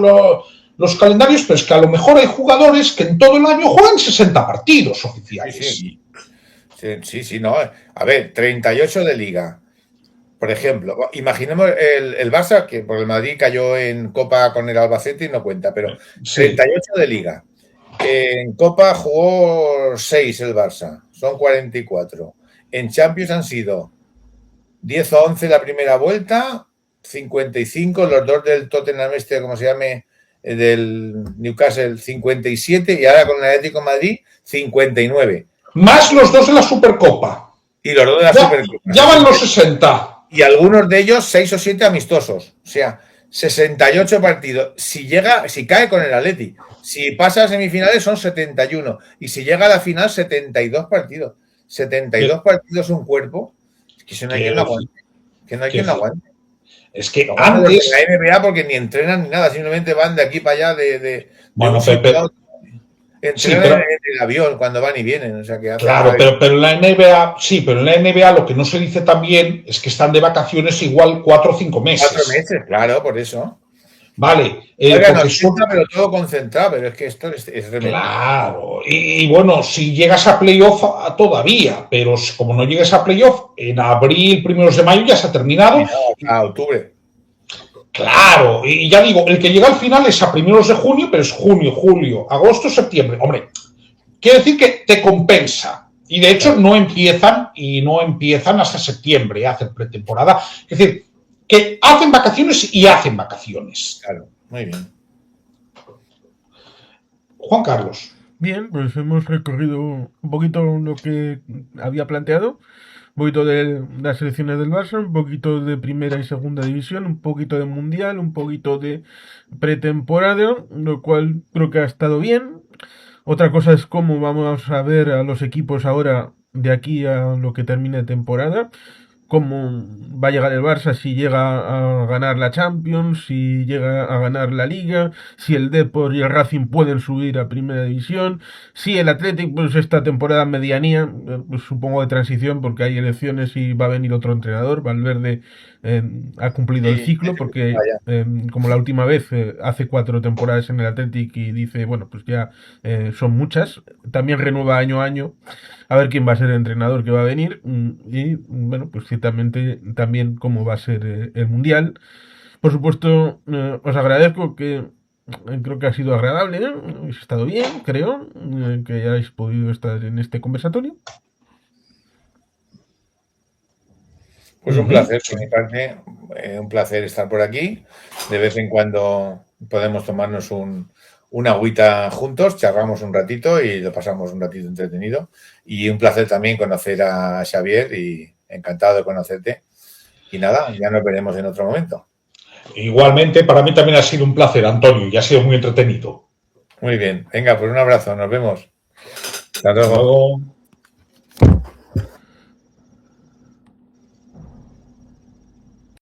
los calendarios, pero es que a lo mejor hay jugadores que en todo el año juegan 60 partidos oficiales. Sí, no. A ver, 38 de Liga. Por ejemplo, imaginemos el Barça, que por el Madrid cayó en Copa con el Albacete y no cuenta, pero 38 de Liga. En Copa jugó 6 el Barça, son 44. En Champions han sido 10 o 11 la primera vuelta, 55, los 2 del Tottenham ¿cómo se llame? Del Newcastle, 57, y ahora con el Atlético de Madrid, 59. Más los 2 de la Supercopa. Y los 2 de la Supercopa. Ya van los 60. Y algunos de ellos 6 o 7 amistosos. O sea, 68 partidos. Si cae con el Atleti, si pasa a semifinales son 71. Y si llega a la final, 72 partidos. 72 partidos un cuerpo. Es que eso no hay quien lo aguante. Que no hay quien lo aguante. Es que antes... La NBA porque ni entrenan ni nada, simplemente van de aquí para allá bueno, entrenan en el avión cuando van y vienen. O sea, que claro, pero en la NBA, sí, pero en la NBA lo que no se dice también es que están de vacaciones igual 4 o 5 meses. 4 meses, claro, por eso. Vale. Pero todo concentrado, pero es que esto es tremendo. Claro, y bueno, si llegas a playoff todavía, pero como no llegues a playoff, en abril, primeros de mayo ya se ha terminado. A octubre. Claro, y ya digo, el que llega al final es a primeros de junio, pero es junio, julio, agosto, septiembre. Hombre, quiere decir que te compensa. Y de hecho no empiezan hasta septiembre a hacer pretemporada. Es decir, que hacen vacaciones y hacen vacaciones. Claro, muy bien. Juan Carlos. Bien, pues hemos recorrido un poquito lo que había planteado. Un poquito de las selecciones del Barça, un poquito de primera y segunda división, un poquito de mundial, un poquito de pretemporada, lo cual creo que ha estado bien. Otra cosa es cómo vamos a ver a los equipos ahora de aquí a lo que termine de temporada. Cómo va a llegar el Barça, si llega a ganar la Champions, si llega a ganar la Liga, si el Depor y el Racing pueden subir a Primera División, si el Athletic, pues esta temporada medianía, pues supongo de transición porque hay elecciones y va a venir otro entrenador. Valverde ha cumplido el ciclo porque como la última vez hace 4 temporadas en el Athletic y dice, bueno, pues ya son muchas, también renueva año a año a ver quién va a ser el entrenador que va a venir y bueno, pues ciertamente también cómo va a ser el Mundial. Por supuesto, os agradezco que creo que ha sido agradable, ¿eh? Habéis estado bien, creo, que hayáis podido estar en este conversatorio. Pues un placer, por mi parte, un placer estar por aquí. De vez en cuando podemos tomarnos una agüita juntos, charlamos un ratito y lo pasamos un ratito entretenido. Y un placer también conocer a Xavier y encantado de conocerte. Y nada, ya nos veremos en otro momento. Igualmente, para mí también ha sido un placer, Antonio, y ha sido muy entretenido. Muy bien, venga, pues un abrazo, nos vemos. Hasta luego. Hasta luego.